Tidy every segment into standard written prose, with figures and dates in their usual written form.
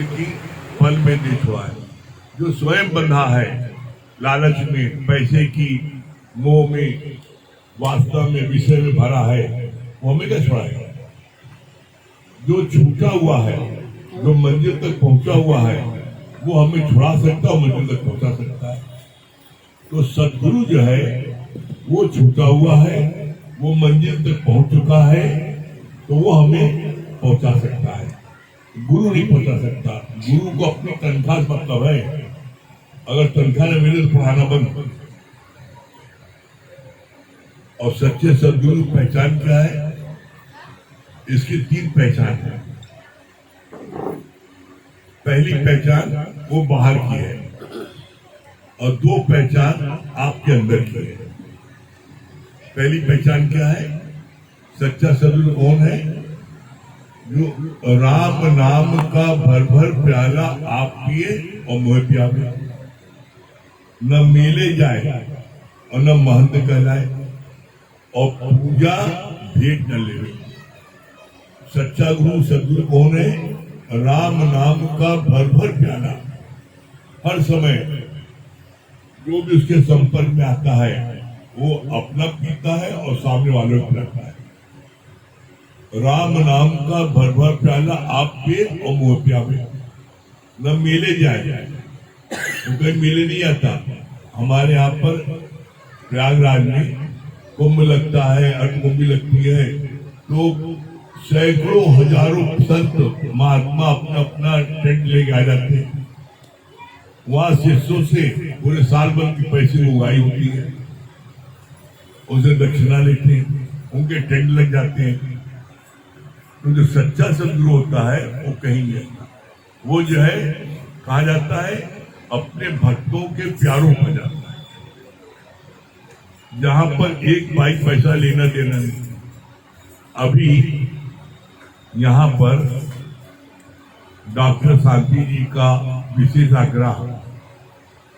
की फल में दे छोड़ा है। जो स्वयं बंधा है लालच में, पैसे की मोह में, वास्तव में विषय में भरा है, वो हमें क्या छुड़ाएगा? जो छूटा हुआ है, जो मंजिल तक पहुंचा हुआ है, वो हमें छुड़ा सकता है, मंजिल तक पहुंचा सकता है। तो सदगुरु जो है वो छूटा हुआ है, वो मंजिल तक पहुंच चुका है, तो वो हमें पहुंचा सकता है। गुरु नहीं पहुंचा सकता। गुरु को अपनी तनख्वाह से मतलब है। अगर तनख्वाह न मिले तो पढ़ाना बंद। और सच्चे सदगुरु पहचान क्या है? इसकी 3 पहचान है। पहली पहचान वो बाहर की है और 2 पहचान आपके अंदर की है। पहली पहचान क्या है? सच्चा सदगुरु कौन है? जो राम नाम का भर भर प्याला आप पिए और मोह पियावे, न मेले जाए और न महंत कहलाए, और पूजा भेंट न ले। सच्चा गुरु सदगुरु कौन है? राम नाम का भर भर प्याला, हर समय जो भी उसके संपर्क में आता है वो अपना पीता है और सामने वालों को पिलाता है। राम नाम का भर भर प्याला आप पे और मोह पियावे, न मेले जाए। तो कहीं मेले नहीं आता। हमारे यहाँ पर प्रयागराज में कुंभ लगता है, अटकुंभी लगती है, तो सैकड़ों हजारों संत महात्मा अपना अपना टेंट लेके आ जाते हैं। वहां शिष्यों से पूरे साल भर की पैसे उगाई होती है, उसे दक्षिणा लेते हैं, उनके टेंट लग जाते हैं। तो जो सच्चा सदगुरु होता है वो कहीं नहीं जाता। वो जो है कहा जाता है अपने भक्तों के प्यारों पर जाता है, जहां पर एक पाई पैसा लेना देना नहीं। अभी यहाँ पर डॉक्टर शांति जी का विशेष आग्रह,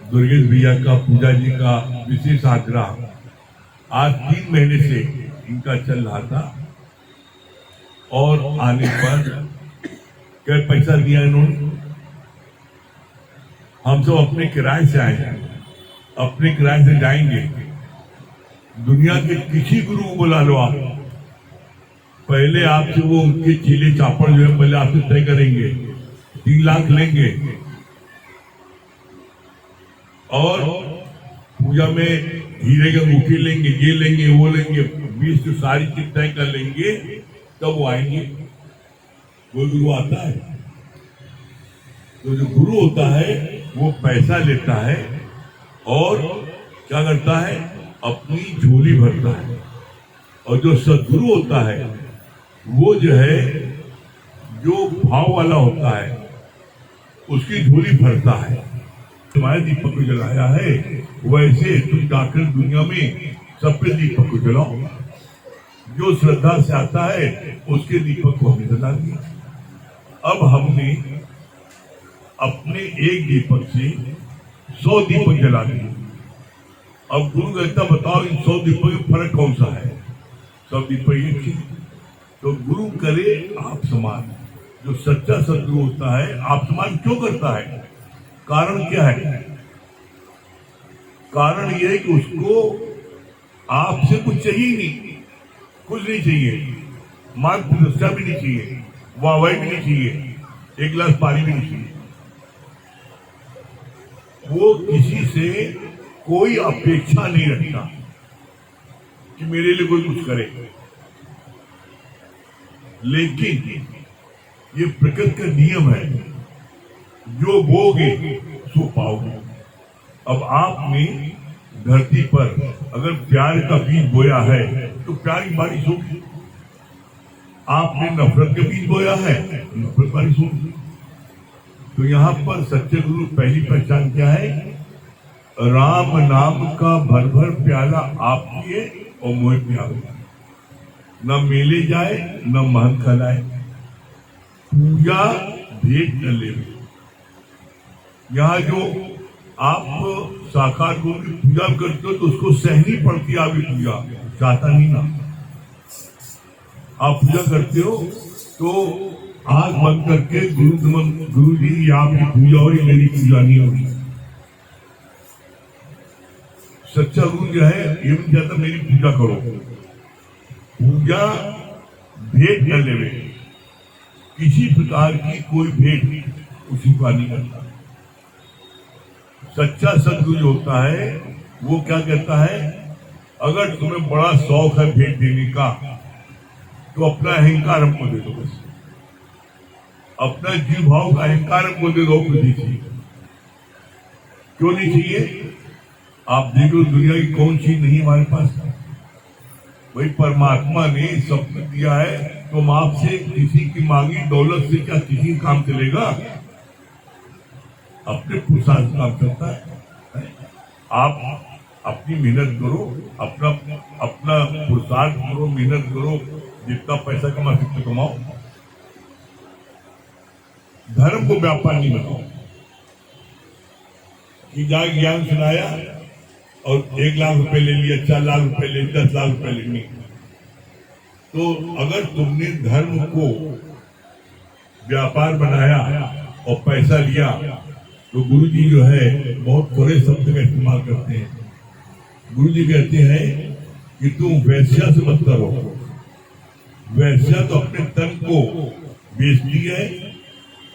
दुर्गेश भैया का, पूजा जी का विशेष आग्रह आज 3 महीने से इनका चल रहा था। और आने पर क्या पैसा दिया इन्होंने? हम सब अपने किराए से आए हैं, अपने किराए से जाएंगे। दुनिया के किसी गुरु को बुला लो आप, पहले आपसे वो उनके चीले चापड़ जो है पहले आपसे तय करेंगे, 3 लाख लेंगे, और पूजा में हीरे के अंगूठे लेंगे, ये लेंगे, वो लेंगे, 20 की सारी चीज तय कर लेंगे, तब वो आएंगे। कोई गुरु आता है? तो जो गुरु होता है वो पैसा लेता है और क्या करता है? अपनी झोली भरता है। और जो सदगुरु होता है वो जो है, जो भाव वाला होता है, उसकी झोली भरता है। तुम्हारे दीपक को जलाया है, वैसे तुम जाकर दुनिया में सब पे दीपक को जलाओ। जो श्रद्धा से आता है उसके दीपक को हमने जला दिया। अब हमने अपने एक दीपक से 100 दीपक जला दिए। अब गुरु कहता बताओ इन 100 दीपक में फर्क कौन सा है? सब दीपक एक ही। तो गुरु करे आप समान। जो सच्चा सदगुरु होता है आप समान क्यों करता है? कारण क्या है? कारण यह है कि उसको आपसे कुछ चाहिए ही नहीं, कुछ नहीं चाहिए, मान प्रतिष्ठा भी नहीं चाहिए, वाहवाही भी नहीं चाहिए, एक गिलास पानी भी नहीं चाहिए। वो किसी से कोई अपेक्षा नहीं रखता कि मेरे लिए कोई कुछ करे। लेकिन ये प्रकृति का नियम है, जो बोगे सो पाओगे। अब आपने धरती पर अगर प्यार का बीज बोया है तो प्यार की बारिश होगी। आपने नफरत का बीज बोया है, नफरत बारिश होगी। तो यहाँ पर सच्चे गुरु पहली पहचान क्या है? राम नाम का भर भर प्याला आप पिए और मोह पियावे, न मेले जाए न महंत कहलाए, पूजा भेंट न ले। यहाँ जो आप साकार गुरु की पूजा करते हो तो उसको सहनी पड़ती है आपकी पूजा, चाहता नहीं ना। आप पूजा करते हो तो आंख बंद करके गुरु जी आपकी पूजा हो रही, मेरी पूजा नहीं हो रही। सच्चा गुरु जो है ये भी कहता मेरी पूजा करो। पूजा भेंट न लेवे, किसी प्रकार की कोई भेंट उसी का नहीं करता। सच्चा सदगुरु जो होता है वो क्या कहता है, अगर तुम्हें बड़ा शौक है भेंट देने का तो अपना अहंकार हमको दे दो, बस अपना जीव भाव का अहंकार हमको दे दो। नहीं चाहिए, क्यों नहीं चाहिए? आप देखो दुनिया की कौन चीज नहीं हमारे पास है। वही परमात्मा ने सब कुछ दिया है, तो आपसे किसी की मांगी दौलत से क्या किसी काम चलेगा? अपने पुरुषार्थ काम चलता है। आप अपनी मेहनत करो, अपना अपना पुरुषार्थ करो, मेहनत करो, जितना पैसा कमा सकते कमाओ। धर्म को व्यापार नहीं बनाओ कि जाए ज्ञान सुनाया और 1 लाख रुपए ले लिया, 4 लाख रुपए ले, 10 लाख रुपए ले लिया। तो अगर तुमने धर्म को व्यापार बनाया और पैसा लिया, तो गुरु जी जो है बहुत थोड़े शब्द का इस्तेमाल करते हैं। गुरु जी कहते हैं कि तुम वैश्या से मत करो। वैश्या तो अपने तन को बेचती है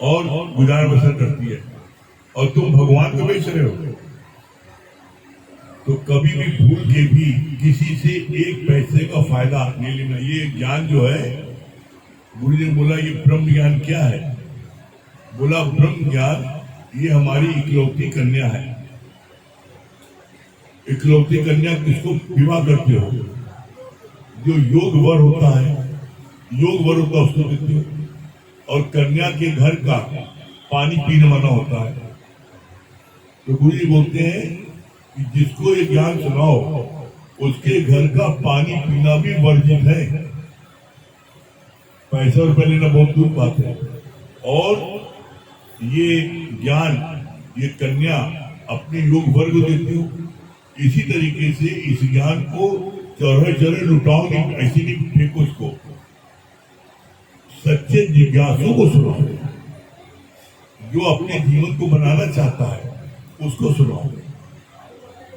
और गुजार बसर करती है, और तुम भगवान को बेच रहे हो। तो कभी भी भूल के भी किसी से 1 पैसे का फायदा नहीं लेना। ये ज्ञान जो है, गुरु जी ने बोला ये ब्रह्म ज्ञान क्या है? बोला ब्रह्म ज्ञान ये हमारी इकलौती कन्या है। इकलौती कन्या किसको विवाह करते हो? जो योग वर होता है, योग वर होता है उसको देते हो, और कन्या के घर का पानी पीने मना होता है। तो गुरु जी बोलते हैं कि जिसको ये ज्ञान सुनाओ उसके घर का पानी पीना भी वर्जित है। पैसा रुपए लेना बहुत दूर बात है। और ये ज्ञान ये कन्या अपने योग वर्ग को देती हो। इसी तरीके से इस ज्ञान को चौराहे चौराहे लुटाओ नहीं, ऐसे नहीं फेंको इसको। सच्चे जिज्ञासु को सुनाओ, जो अपने जीवन को बनाना चाहता है उसको सुनाओ।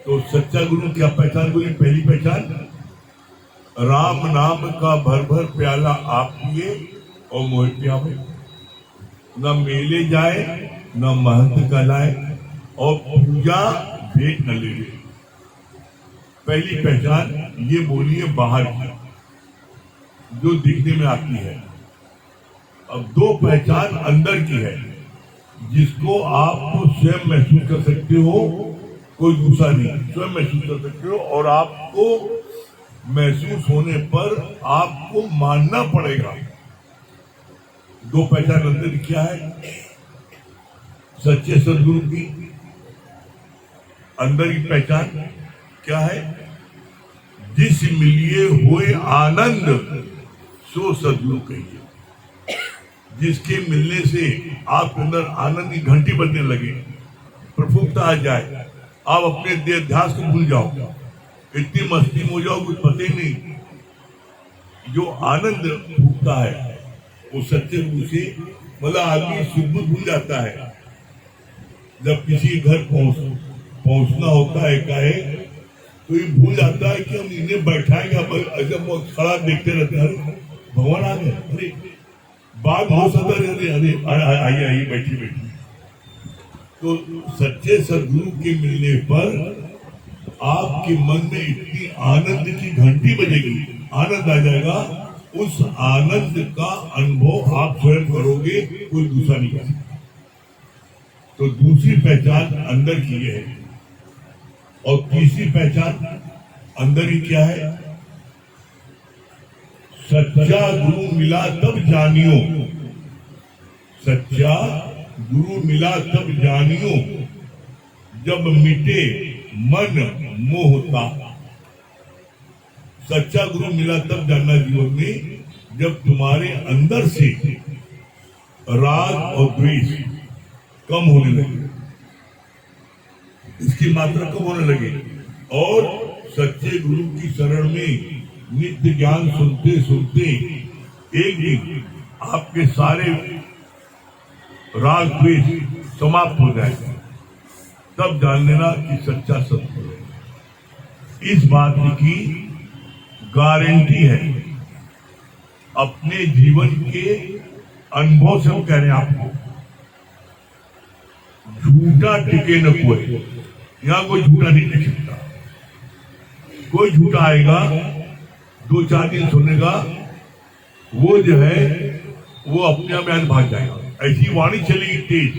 तो सच्चा गुरु क्या पहचान बोली? पहली पहचान, राम नाम का भर भर प्याला आप पिए और मोह पियावे। न मेले जाए न महंत कहलाए, और पूजा भेंट न ले। पहली पहचान ये बोली है बाहर की, जो दिखने में आती है। अब 2 पहचान अंदर की है, जिसको आप स्वयं महसूस कर सकते हो, कोई दूसरा नहीं। स्वयं महसूस कर सकते हो, और आपको महसूस होने पर आपको मानना पड़ेगा। 2 पहचान अंदर की क्या है? सच्चे सदगुरु की अंदर की पहचान क्या है? जिस मिलिए हुए आनंद सो सदगुरु कहिए। जिसके मिलने से आपके अंदर आनंद की घंटी बजने लगे, प्रफुल्लता आ जाए, आप अपने देहाध्यास को भूल जाओ, इतनी मस्ती में हो जाओ कुछ पता ही नहीं। जो आनंद फूटता है वो सच्चे गुरु से, मतलब आदमी सुख भूल जाता है। जब किसी घर पहुंचना होता है काहे, तो ये भूल जाता है कि हम इन्हें बैठाएंगे। जब वो खड़ा देखते रहते हैं, भगवान आ गए, अरे बात हो सकता है, अरे अरे आइए आइए बैठिए बैठिए। तो सच्चे सदगुरु के मिलने पर आपके मन में इतनी आनंद की घंटी बजेगी, आनंद आ जाएगा। उस आनंद का अनुभव आप स्वयं करोगे, कोई दूसरा नहीं कर सकता। तो दूसरी पहचान अंदर की है। और तीसरी पहचान अंदर ही क्या है? सच्चा गुरु मिला तब जानियो। सच्चा गुरु मिला तब जानियो, जब मिटे मन मोहता। सच्चा गुरु मिला तब जानना जीवन में, जब तुम्हारे अंदर से राग और द्वेष कम होने लगे, इसकी मात्रा कम होने लगे, और सच्चे गुरु की शरण में नित्य ज्ञान सुनते सुनते एक दिन आपके सारे राग द्वेष समाप्त हो जाएगा, तब जान लेना कि सच्चा सत्य है। इस बात की गारंटी है, अपने जीवन के अनुभव से हम कह रहे हैं आपको। झूठा टिके न कोई, यहां कोई झूठा नहीं टिक सकता। कोई झूठा आएगा, 2-4 दिन सुनेगा, वो जो है वो अपने आप में भाग जाएगा। ऐसी वाणी चलेगी तेज,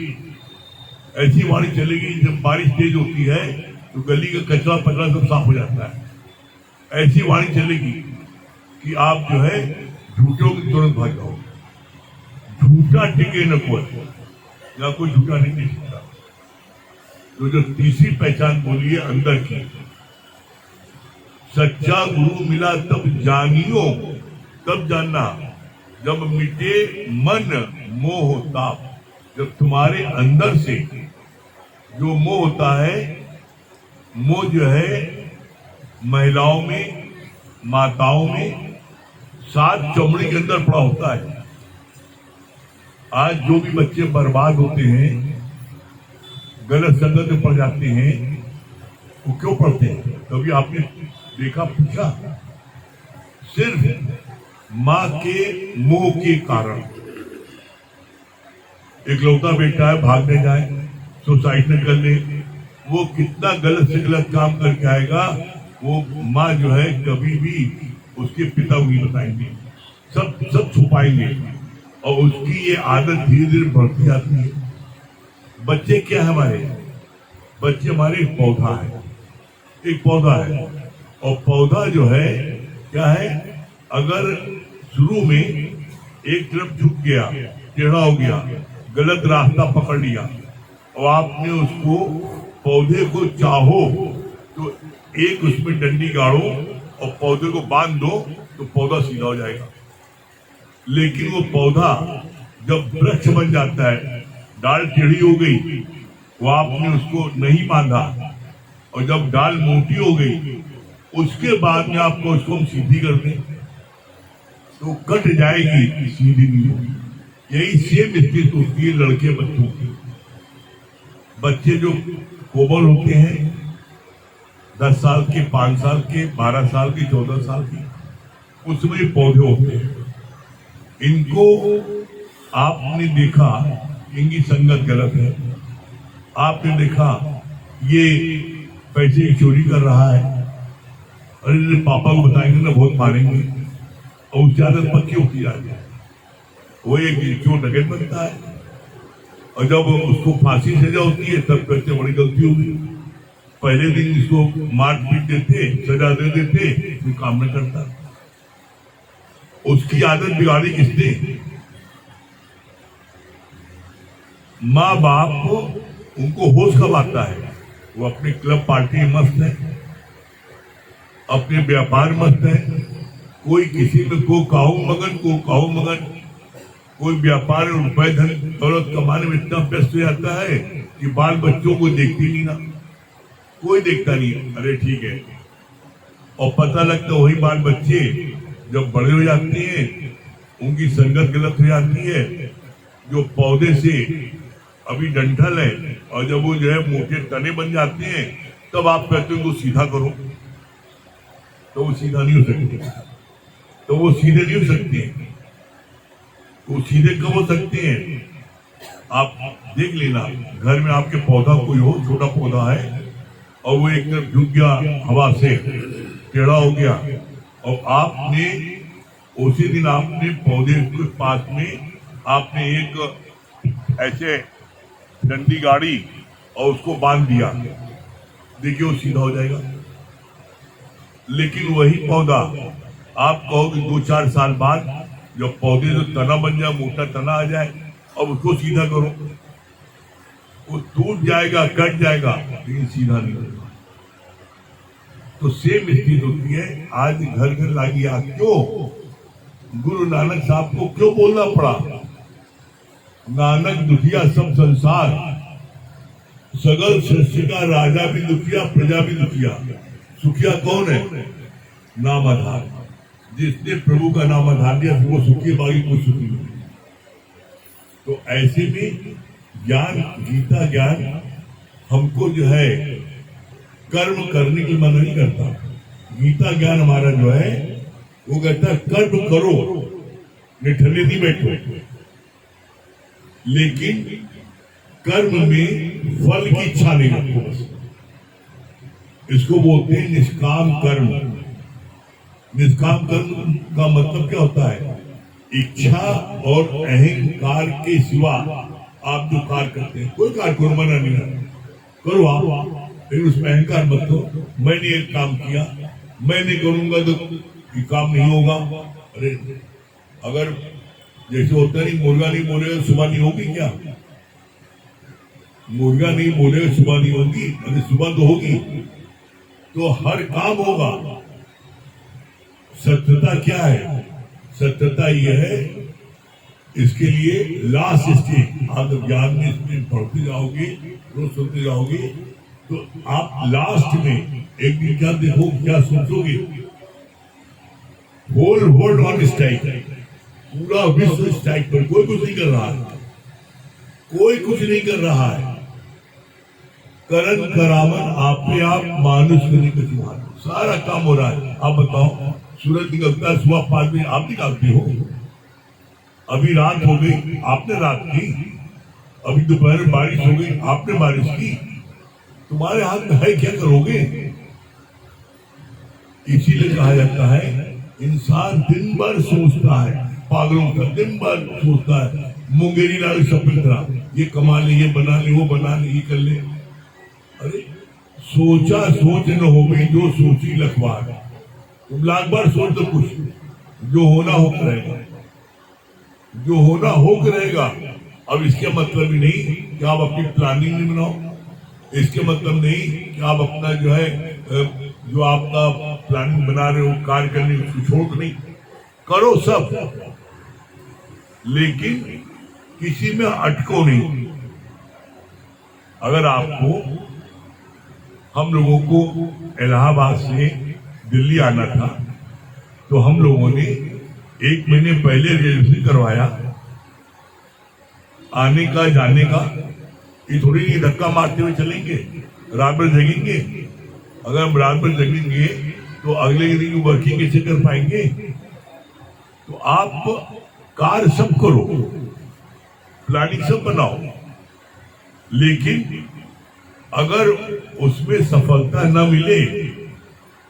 ऐसी वाणी चलेगी। जब बारिश तेज होती है तो गली का कचरा पचरा सब साफ हो जाता है। ऐसी वाणी चलेगी कि आप जो है झूठों की तुरंत भाग जाओ। झूठा टिके न कोई, या कोई झूठा नहीं टिक सकता। तो जो तीसरी पहचान बोली है अंदर की, सच्चा गुरु मिला तब जानियो, तब जानना जब मिटे मन मोह ताप। जब तुम्हारे अंदर से जो मोह होता है, मोह जो है महिलाओं में, माताओं में, 7 चमड़ी के अंदर पड़ा होता है। आज जो भी बच्चे बर्बाद होते हैं, गलत संगत में पड़ जाते हैं, वो क्यों पढ़ते हैं? कभी आपने देखा, पूछा? सिर्फ मां के मोह के कारण। इकलौता बेटा है, भागने जाए, सुसाइड न कर ले, वो कितना गलत से गलत काम करके आएगा, वो माँ जो है कभी भी उसके पिता को नहीं बताएंगे, सब छुपाएंगे, और उसकी ये आदत धीरे धीरे बढ़ती जाती है। बच्चे क्या है हमारे? बच्चे हमारे एक पौधा है, एक पौधा है। और पौधा जो है क्या है, अगर शुरू में एक तरफ झुक गया, टेढ़ा हो गया, गलत रास्ता पकड़ लिया, और आपने उसको पौधे को चाहो तो एक उसमें डंडी गाड़ो और पौधे को बांध दो तो पौधा सीधा हो जाएगा। लेकिन वो पौधा जब वृक्ष बन जाता है, डाल टेढ़ी हो गई, वो आपने उसको नहीं बांधा, और जब डाल मोटी हो गई, उसके बाद में आपको उसको हम सीधी कर दें तो कट जाएगी, सीधी नहीं होगी। यही सेम स्थिति होती है लड़के बच्चों की। बच्चे जो कोमल होते हैं, 10 साल के, 5 साल के, 12 साल के, 14 साल के, उसमें ये पौधे होते हैं। इनको आपने देखा, इनकी संगत गलत है। आपने देखा ये पैसे की चोरी कर रहा है, अरे पापा को बताएंगे ना बहुत मारेंगे, और उसकी आदत पक्की होती जा रही है। वो एक चोर डकैत बनता है, और जब उसको फांसी सजा होती है तब कहते बड़ी गलती होगी। पहले दिन इसको मार पीट देते, सजा दे देते, तो काम न करता। उसकी आदत बिगाड़ी किसने? माँ बाप उनको होश कब आता है? वो अपने क्लब पार्टी में मस्त है, अपने व्यापार मस्त है, कोई किसी में को काहू मगन, कोई व्यापार और रुपए धन दौलत कमाने में इतना व्यस्त हो जाता है कि बाल बच्चों को देखती नहीं ना, कोई देखता नहीं। अरे ठीक है, और पता लगता वही बाल बच्चे जब बड़े हो जाते हैं, उनकी संगत गलत हो जाती है। जो पौधे से अभी डंठल है, और जब वो जो है मोटे तने बन जाते हैं, तब आप कहते हो सीधा करो, तो वो सीधा नहीं हो सकते, तो वो सीधे नहीं हो सकते। वो सीधे कब हो सकते हैं? आप देख लेना, घर में आपके पौधा कोई हो, छोटा पौधा है, और वो एक तरफ झुक गया, हवा से टेढ़ा हो गया, और आपने उसी दिन आपने पौधे के पास में आपने एक ऐसे डंडी गाड़ी और उसको बांध दिया, देखिए वो सीधा हो जाएगा। लेकिन वही पौधा आप कहोगे 2-4 साल बाद जब पौधे जो तना बन जाए, मोटा तना आ जाए, अब उसको सीधा करो, वो टूट जाएगा, कट जाएगा, लेकिन सीधा नहीं होगा। तो सेम स्थिति होती है। आज घर घर लागी आग। क्यों? गुरु नानक साहब को क्यों बोलना पड़ा? नानक दुखिया सब संसार, सगल सृष्टि का राजा भी दुखिया, प्रजा भी दुखिया। सुखिया कौन है? नाम आधार। जिसने प्रभु का नाम आधार दिया वो सुखी, बाकी कोई सुखी नहीं। तो ऐसे में ज्ञान, गीता ज्ञान हमको जो है कर्म करने की मना नहीं करता। गीता ज्ञान हमारा जो है वो कहता है कर्म करो, निठल्ले नहीं बैठो, लेकिन कर्म में फल की इच्छा नहीं रखो। बस इसको बोलते हैं निष्काम कर्म। निष्काम कर्म का मतलब क्या होता है? इच्छा और अहंकार के सिवा आप जो कार्य करते हैं, कोई कार्य करो, मना नहीं करो आप, लेकिन उसमें अहंकार मत करो। मैंने एक काम किया, मैं नहीं करूंगा तो ये काम नहीं होगा। अरे अगर जैसे होता नहीं, मुर्गा नहीं बोलेगा सुबह नहीं होगी क्या? मुर्गा नहीं बोलेगा सुबह नहीं होगी, अरे सुबह तो होगी, तो हर काम होगा। सत्यता क्या है? सत्यता यह है, इसके लिए लास्ट स्टेज आप जब ज्ञान में इसमें पढ़ते जाओगे, रोज सुनते जाओगे, तो आप लास्ट में एक दिन क्या देखो, क्या सोचोगे? होल वर्ल्ड ऑन स्ट्राइक, पूरा विश्व स्ट्राइक पर, कोई कुछ नहीं कर रहा है, कोई कुछ नहीं कर रहा है। करण करावन आपे आप मानुष करने का तुम्हारा सारा काम हो रहा है। आप बताओ, सूरज निकलता है सुबह 5 बजे, आप निकालते हो। अभी रात हो गई, आपने रात की। अभी दोपहर में बारिश हो गई, आपने बारिश की। तुम्हारे हाथ में है, क्या करोगे? इसीलिए कहा जाता है इंसान दिन भर सोचता है, पागलों का दिन भर सोचता है, मुंगेरी लाल सपना, ये कमा ले, ये बना ले, वो बना ले, ये कर ले। अरे सोचा सोच न हो गई, जो सोची लखवार। तुम लाख बार सोच तो कुछ, जो होना हो रहेगा, जो होना हो रहेगा। अब इसके मतलब ही नहीं कि आप अपनी प्लानिंग नहीं बनाओ, इसके मतलब नहीं कि आप अपना जो है जो आपका प्लानिंग बना रहे हो कार्य करने, उसको छोड़ नहीं, करो सब, लेकिन किसी में अटको नहीं। अगर आपको, हम लोगों को इलाहाबाद से दिल्ली आना था, तो हम लोगों ने 1 महीने पहले रजिस्ट्रेशन करवाया, आने का जाने का। ये थोड़ी नहीं धक्का मारते हुए चलेंगे, रात भर जगेंगे। अगर हम रात भर जगेंगे तो अगले दिन वर्किंग कैसे कर पाएंगे? तो आप कार्य सब करो, प्लानिंग सब बनाओ, लेकिन अगर उसमें सफलता न मिले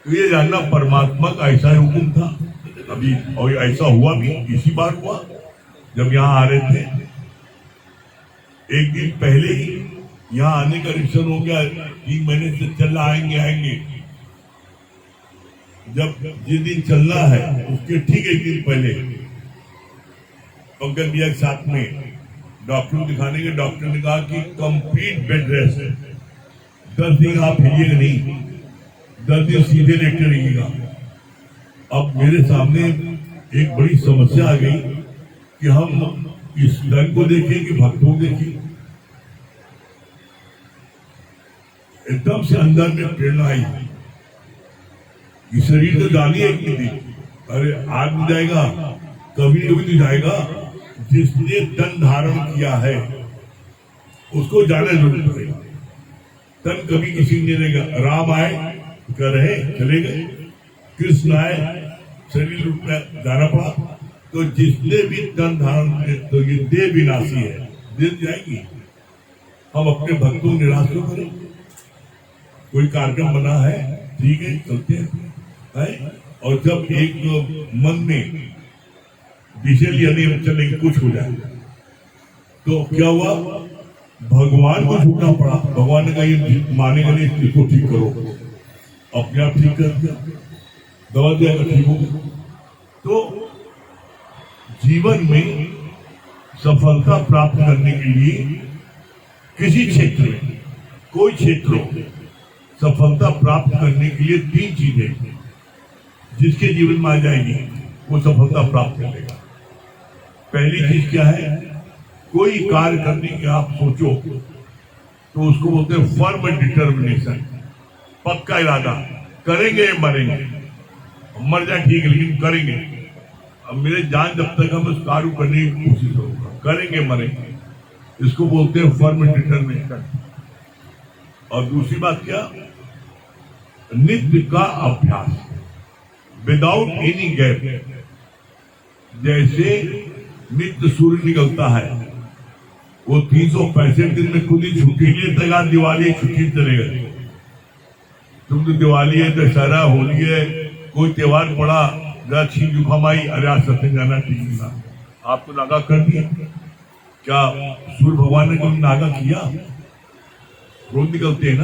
तो ये जानना परमात्मा का ऐसा ही हुक्म था। अभी और ऐसा हुआ भी, इसी बार हुआ जब यहाँ आ रहे थे। एक दिन पहले ही यहाँ आने का रिक्शन हो गया, 3 महीने से चल रहा, आएंगे। जब जिस दिन चलना है उसके ठीक 1 दिन पहले पंकज भैया के साथ में डॉक्टर दिखाने के, डॉक्टर ने कहा कि कंप्लीट बेड रेस्ट है, 10 दिन आप हिलिएगा नहीं, 10 दिन सीधे लेटे रहिएगा। अब मेरे सामने एक बड़ी समस्या आ गई कि हम इस धन को देखें कि भक्तों को देखें। एकदम से अंदर में प्रेरणा आई कि शरीर तो जानी है कि थी, अरे आज भी जाएगा, कभी कभी तो जाएगा। जिसने तन धारण किया है उसको जाना जरूर पड़ेगा। तन कभी किसी ने रहेगा। राम आए कर रहे चले गए, कृष्ण आए शरीर रूप में जाना पड़ा। तो जिसने भी तन धारण किए तो ये देह विनाशी है, देह जाएगी। हम अपने भक्तों को निराश क्यों करें? कोई कार्यक्रम बना है, ठीक है, चलते हैं। और जब एक मन में विषय यानी हम चलेंगे, कुछ हो जाए तो क्या हुआ? भगवान को छूटना पड़ा। भगवान ने कहा ये मानेगा नहीं, इसको ठीक करो। अपने आप ठीक कर दिया, दवा दिया, ठीक हो गया। तो जीवन में सफलता प्राप्त करने के लिए किसी क्षेत्र में, कोई क्षेत्र हो, सफलता प्राप्त करने के लिए 3 चीजें जिसके जीवन में आ जाएगी वो सफलता प्राप्त कर लेगा। पहली चीज क्या है? कोई कार्य करने की आप सोचो तो उसको बोलते हैं फर्म डिटर्मिनेशन, पक्का इरादा। करेंगे मरेंगे, मर जाए ठीक है, लेकिन करेंगे। अब मेरे जान जब तक हम उस कार्य करने की कोशिश करूंगा। करेंगे मरेंगे, इसको बोलते हैं फर्म डिटरमिनेशन। और दूसरी बात क्या, नित्य का अभ्यास विदाउट एनी गैप। जैसे नित्य सूर्य निकलता है, वो 365 दिन में खुद ही छुट्टी नहीं लेता, दिवाली छुट्टी चलेगा। तुम तो दिवाली है, दशहरा, होली है, कोई त्योहार पड़ा, जरा छीन जुकाम आई, अरे आज सत्संग जाना ठीक नहीं था, आप तो नागा कर दिया। क्या सूर्य भगवान ने कभी नागा किया? रोज निकलते हैं ना।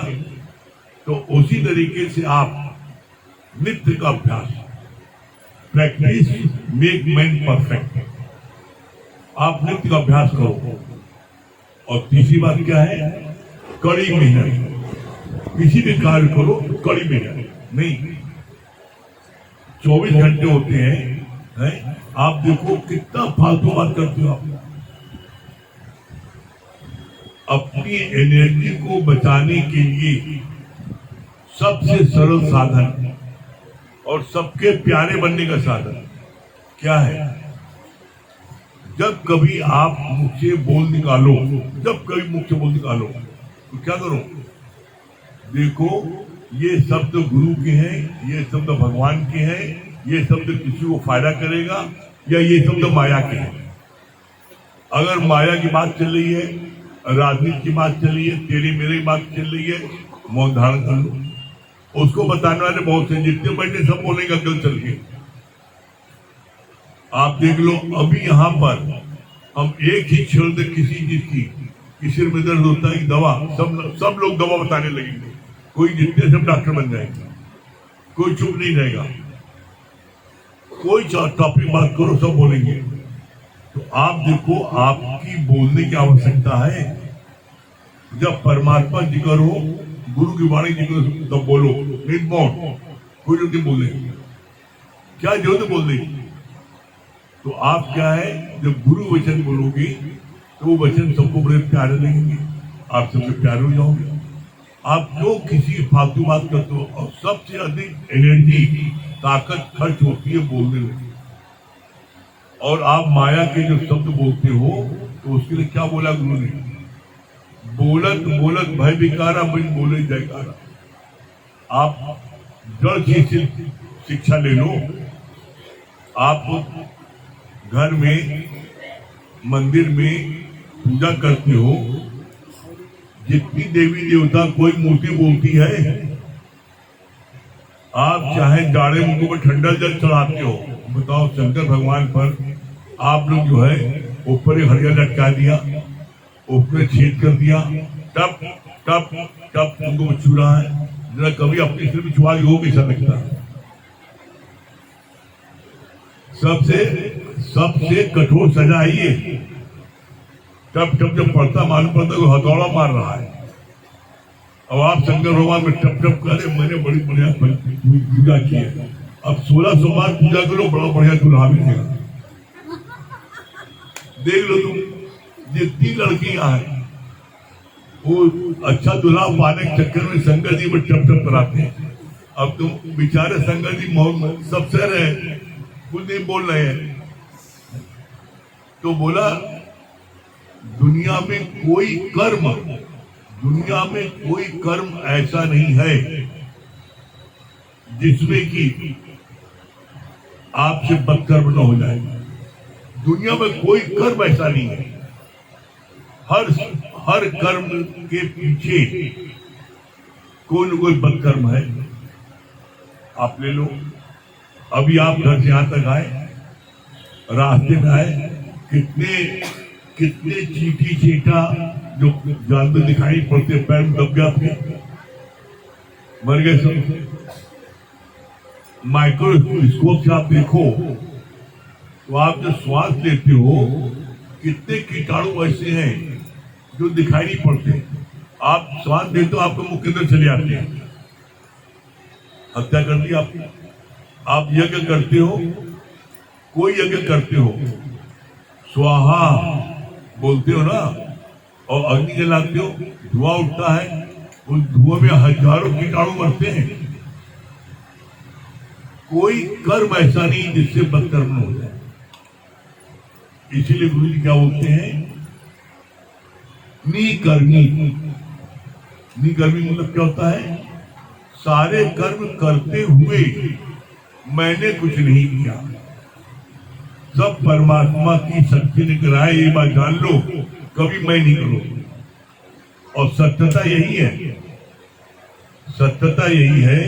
तो उसी तरीके से आप नित्य का अभ्यास, प्रैक्टिस मेक मैन परफेक्ट, आप नित्य का अभ्यास करो। और तीसरी बात क्या है, कड़ी मेहनत। किसी भी कार्य करो कड़ी मेहनत नहीं। 24 घंटे होते हैं, आप देखो कितना फालतू बात करते हो। आप अपनी एनर्जी को बचाने के लिए सबसे सरल साधन और सबके प्यारे बनने का साधन क्या है? जब कभी आप मुख से बोल निकालो, तो क्या करो, देखो ये शब्द गुरु के हैं, ये शब्द भगवान के हैं, ये शब्द किसी को फायदा करेगा या ये शब्द माया के हैं। अगर माया की बात चल रही है, राजनीति की बात चल रही है, तेरी मेरी बात चल रही है, मौन धारण कर लो। उसको बताने वाले बहुत से, जितने बैठे सब बोलेंगे अकल चल के। आप देख लो, अभी यहाँ पर हम एक ही क्षण में किसी चीज की सिर में दर्द होता है, दवा, सब लोग दवा बताने लगेंगे। कोई जितने सब डॉक्टर बन जाएंगे, कोई चुप नहीं रहेगा, कोई टॉपिक बात करो सब बोलेंगे। तो आप देखो, आपकी बोलने की आवश्यकता है। जब परमात्मा जिक्र हो, गुरु की वाणी जिक्र, तब बोलो, नहीं मौन, कोई नहीं बोलेंगे, क्या जरूरत बोलने की। तो आप क्या है, जब गुरु वचन बोलोगे तो वो वचन सबको बड़े प्यारे लगेंगे, आप सबसे प्यारे हो जाओगे। आप जो किसी फालतू बात करते हो, और सबसे अधिक एनर्जी, ताकत खर्च होती है बोलने में। और आप माया के जो शब्द बोलते हो, तो उसके लिए क्या बोला गुरु ने, बोलत बोलत भय विकारा, बिन बोले जयकारा। आप जड़ से शिक्षा ले लो। आप घर में, मंदिर में पूजा करते हो, जितनी देवी देवता कोई मूर्ति बोलती है, आप चाहे जाड़े मुंह में ठंडा जल चढ़ाते हो, बताओ शंकर भगवान पर आप लोग जो है ऊपर हरिया लटका दिया, ऊपर छेद कर दिया, टप टप टप तुमको छू रहा है। जरा कभी अपने सिर में छुआ हो, कैसा लगता है? सबसे कठोर सजा है ये। टप टप जब पड़ता, मालूम पड़ता है हथौड़ा मार रहा है। अब आप शंकर भगवान में टप टप करे, मैंने बड़ी बढ़िया पूजा की है, अब 16 सोमवार पूजा करो, बड़ा बढ़िया दुल्हा मिलेगा। देख लो तुम, जितनी लड़कियां हैं वो अच्छा दुल्हा पाने के चक्कर में शंकर जी में टप टप कराते हैं। अब तुम बेचारे शंकर जी मोहन सब सह रहे हैं, कुछ नहीं बोल रहे हैं। तो बोला, दुनिया में कोई कर्म ऐसा नहीं है जिसमें कि आपसे बदकर्म न हो जाए। दुनिया में कोई कर्म ऐसा नहीं है। हर कर्म के पीछे कोई न कोई बदकर्म है। आप ले लो, अभी आप घर से यहां तक आए, रास्ते में आए, कितने चीटी चीटा जो जानवर दिखाई पड़ते, पैर में दब गया, आपके मर गए सब। माइक्रोस्कोप से आप देखो तो आप जो श्वास लेते हो, कितने कीटाणु ऐसे हैं जो दिखाई नहीं पड़ते। आप श्वास लेते हो, आपके मुंह के अंदर चले आते हैं। हत्या कर दी आपने। आप यज्ञ करते हो, कोई यज्ञ करते हो, स्वाहा बोलते हो ना, और अग्नि जलाते हो, धुआं उठता है, उस धुआं में हजारों कीटाणु मरते हैं। कोई कर्म ऐसा नहीं जिससे बदकर्म हो जाए। इसीलिए गुरु जी क्या बोलते हैं, निकर्मी। निकर्मी मतलब क्या होता है, सारे कर्म करते हुए मैंने कुछ नहीं किया, सब परमात्मा की शक्ति ने कराया, ये बात जान लो, कभी मैं नहीं करूं। और सत्यता यही है, सत्यता यही है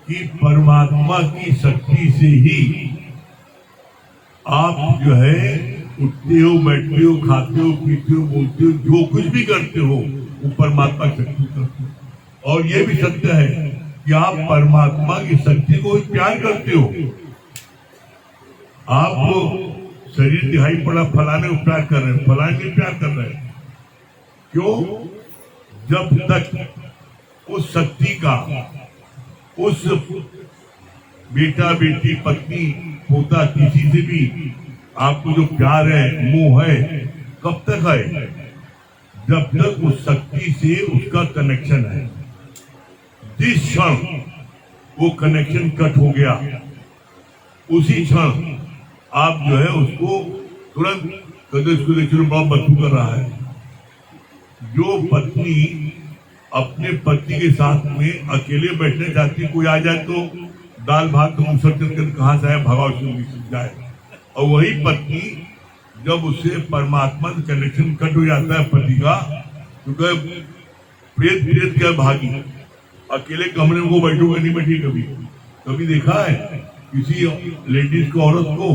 कि परमात्मा की शक्ति से ही आप जो है उठते हो, बैठते हो, खाते हो, पीते हो, बोलते हो, जो कुछ भी करते हो वो परमात्मा की शक्ति करते हो। और ये भी सत्य है कि आप परमात्मा की शक्ति को प्यार करते हो। आप शरीर दिखाई पड़ा, फलाने को प्यार कर रहे हैं, फलाने को प्यार कर रहे हैं, क्यों? जब तक उस शक्ति का, उस बेटा बेटी पत्नी पोता किसी से भी आपको जो प्यार है, मोह है, कब तक है? जब तक उस शक्ति से उसका कनेक्शन है। जिस क्षण वो कनेक्शन कट हो गया, उसी क्षण आप जो है उसको तुरंत कदे उसको देखिए बड़ा बदबू कर रहा है। जो पत्नी अपने पति के साथ में अकेले बैठने जाती, कोई आ जाए तो दाल भात तो मुसर कर कहाँ से आए, भगाओ जाए। और वही पत्नी जब उससे परमात्मा से कनेक्शन कट हो जाता है पति का, तो प्रेत प्रेत क्या भागी, अकेले कमरे में वो बैठोगे नहीं बैठी। कभी कभी देखा है किसी लेडीज को, औरत को,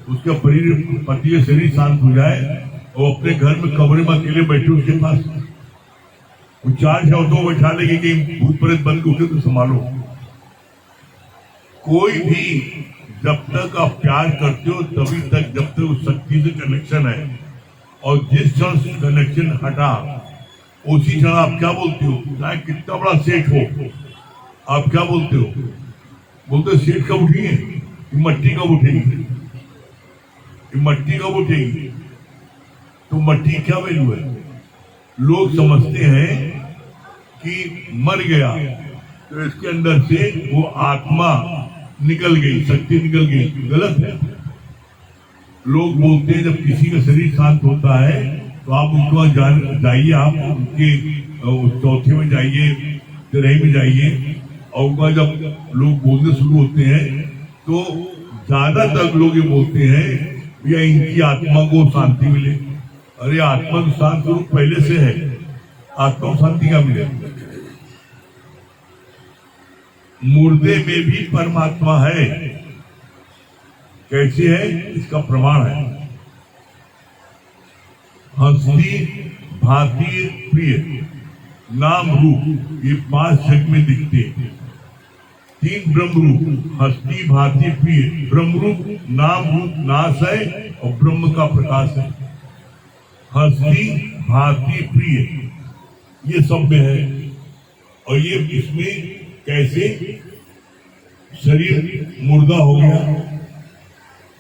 उसका पति का शरीर शांत हो जाए और अपने घर में कमरे में अकेले बैठे, उसके पास वो 4 शब्दों बैठा लेगी कि भूत प्रेत बन के उसे तो संभालो। कोई भी जब तक आप प्यार करते हो तभी तक, जब तक उस शक्ति से कनेक्शन है। और जिस क्षण कनेक्शन हटा, उसी क्षण आप क्या बोलते हो, चाहे कितना बड़ा सेठ हो, आप क्या बोलते हो? बोलते सेठ कब उठेंगे, मट्टी कब उठेगी, मट्टी कब उठेगी। तो मट्टी क्या वैल्यू है? लोग समझते हैं कि मर गया तो इसके अंदर से वो आत्मा निकल गई, शक्ति निकल गई। गलत है। लोग बोलते हैं जब किसी का शरीर शांत होता है तो आप उनको जाइए, आप उनके चौथे में जाइए, तिरही में जाइए, और उनका जब लोग बोलने शुरू होते हैं तो ज्यादातर लोग ये बोलते हैं भैया इनकी आत्मा को शांति मिले। अरे आत्मा तो शांत स्वरूप पहले से है, आत्मा को शांति क्या मिले? मुर्दे में भी परमात्मा है। कैसे है? इसका प्रमाण है, हस्ती भांति प्रिय नाम रूप, ये 5 जग में दिखते। 3 ब्रह्म रूप, हस्ती भांति प्रिय, ब्रह्म रूप, नाम रूप नाश है और ब्रह्म का प्रकाश है। हस्ती भांति प्रिय ये सब में है। और ये इसमें कैसे? शरीर मुर्दा हो गया,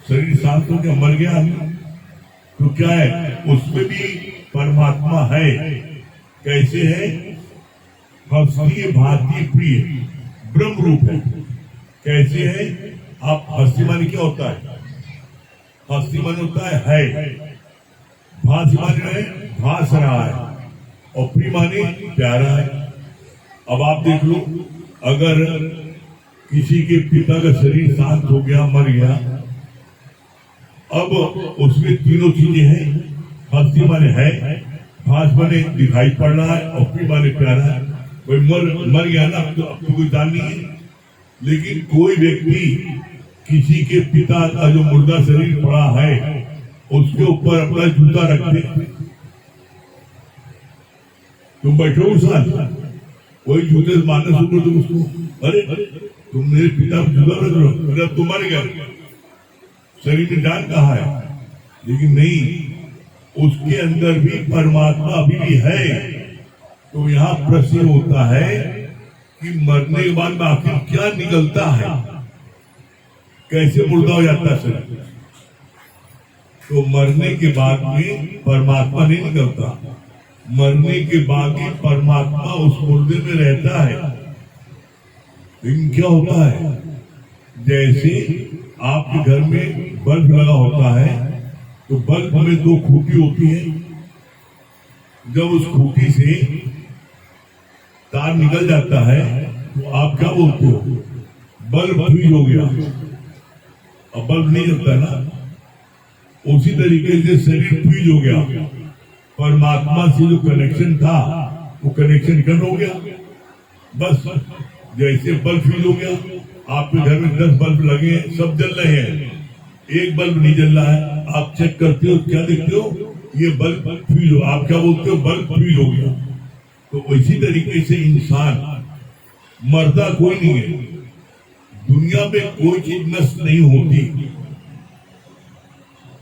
शरीर शांत हो गया, मर गया आदमी, तो क्या है? उसमें भी परमात्मा है। कैसे है? हस्ती भांति प्रिय, ब्रह्म रूप है। कैसे है? आप हस्ती माने क्या होता है? हस्ती माने होता है, भांति माने है भास रहा है, और प्रिय माने प्यारा है। अब आप देख लो, अगर किसी के पिता का शरीर शांत हो गया, मर गया, अब उसमें तीनों चीजें हैं। हस्ती माने है, भास माने दिखाई पड़ रहा है, और प्रिय माने प्यारा है। कोई मर गया ना, अब तो कोई जान नहीं है। लेकिन कोई व्यक्ति किसी के पिता का जो मुर्दा शरीर पड़ा है उसके ऊपर अपना जूता रखते, तुम बैठो साथ, कोई जूते मारने सुनो तुम उसको, अरे तुम मेरे पिता को जूता रख लो, अरे तुम मर गए, शरीर में जान कहाँ है? लेकिन नहीं, उसके अंदर भी परमात्मा अभी भी है। तो यहाँ प्रश्न होता है कि मरने के बाद में आखिर क्या निकलता है, कैसे मुर्दा हो जाता है शरीर? तो मरने के बाद में परमात्मा नहीं निकलता, मरने के बाद ही परमात्मा उस मुर्दे में रहता है। लेकिन क्या होता है, जैसे आपके घर में बल्ब लगा होता है तो बल्ब में दो खूंटी होती है, जब उस खूंटी से तार निकल जाता है तो आप क्या बोलते हो, बल्ब फ्यूज हो गया। अब बल्ब नहीं जलता ना, उसी तरीके से शरीर फ्यूज हो गया, परमात्मा से जो कनेक्शन था वो कनेक्शन कट हो गया। बस जैसे बल्ब फ्यूज हो गया, आपके घर में 10 बल्ब लगे हैं, सब जल रहे हैं, एक बल्ब नहीं जल रहा है, आप चेक करते हो, क्या देखते हो, ये बल्ब फ्यूज हो, आप क्या बोलते हो, बल्ब फ्यूज हो गया। तो इसी तरीके से इंसान मरता कोई नहीं है, दुनिया में कोई चीज नष्ट नहीं होती।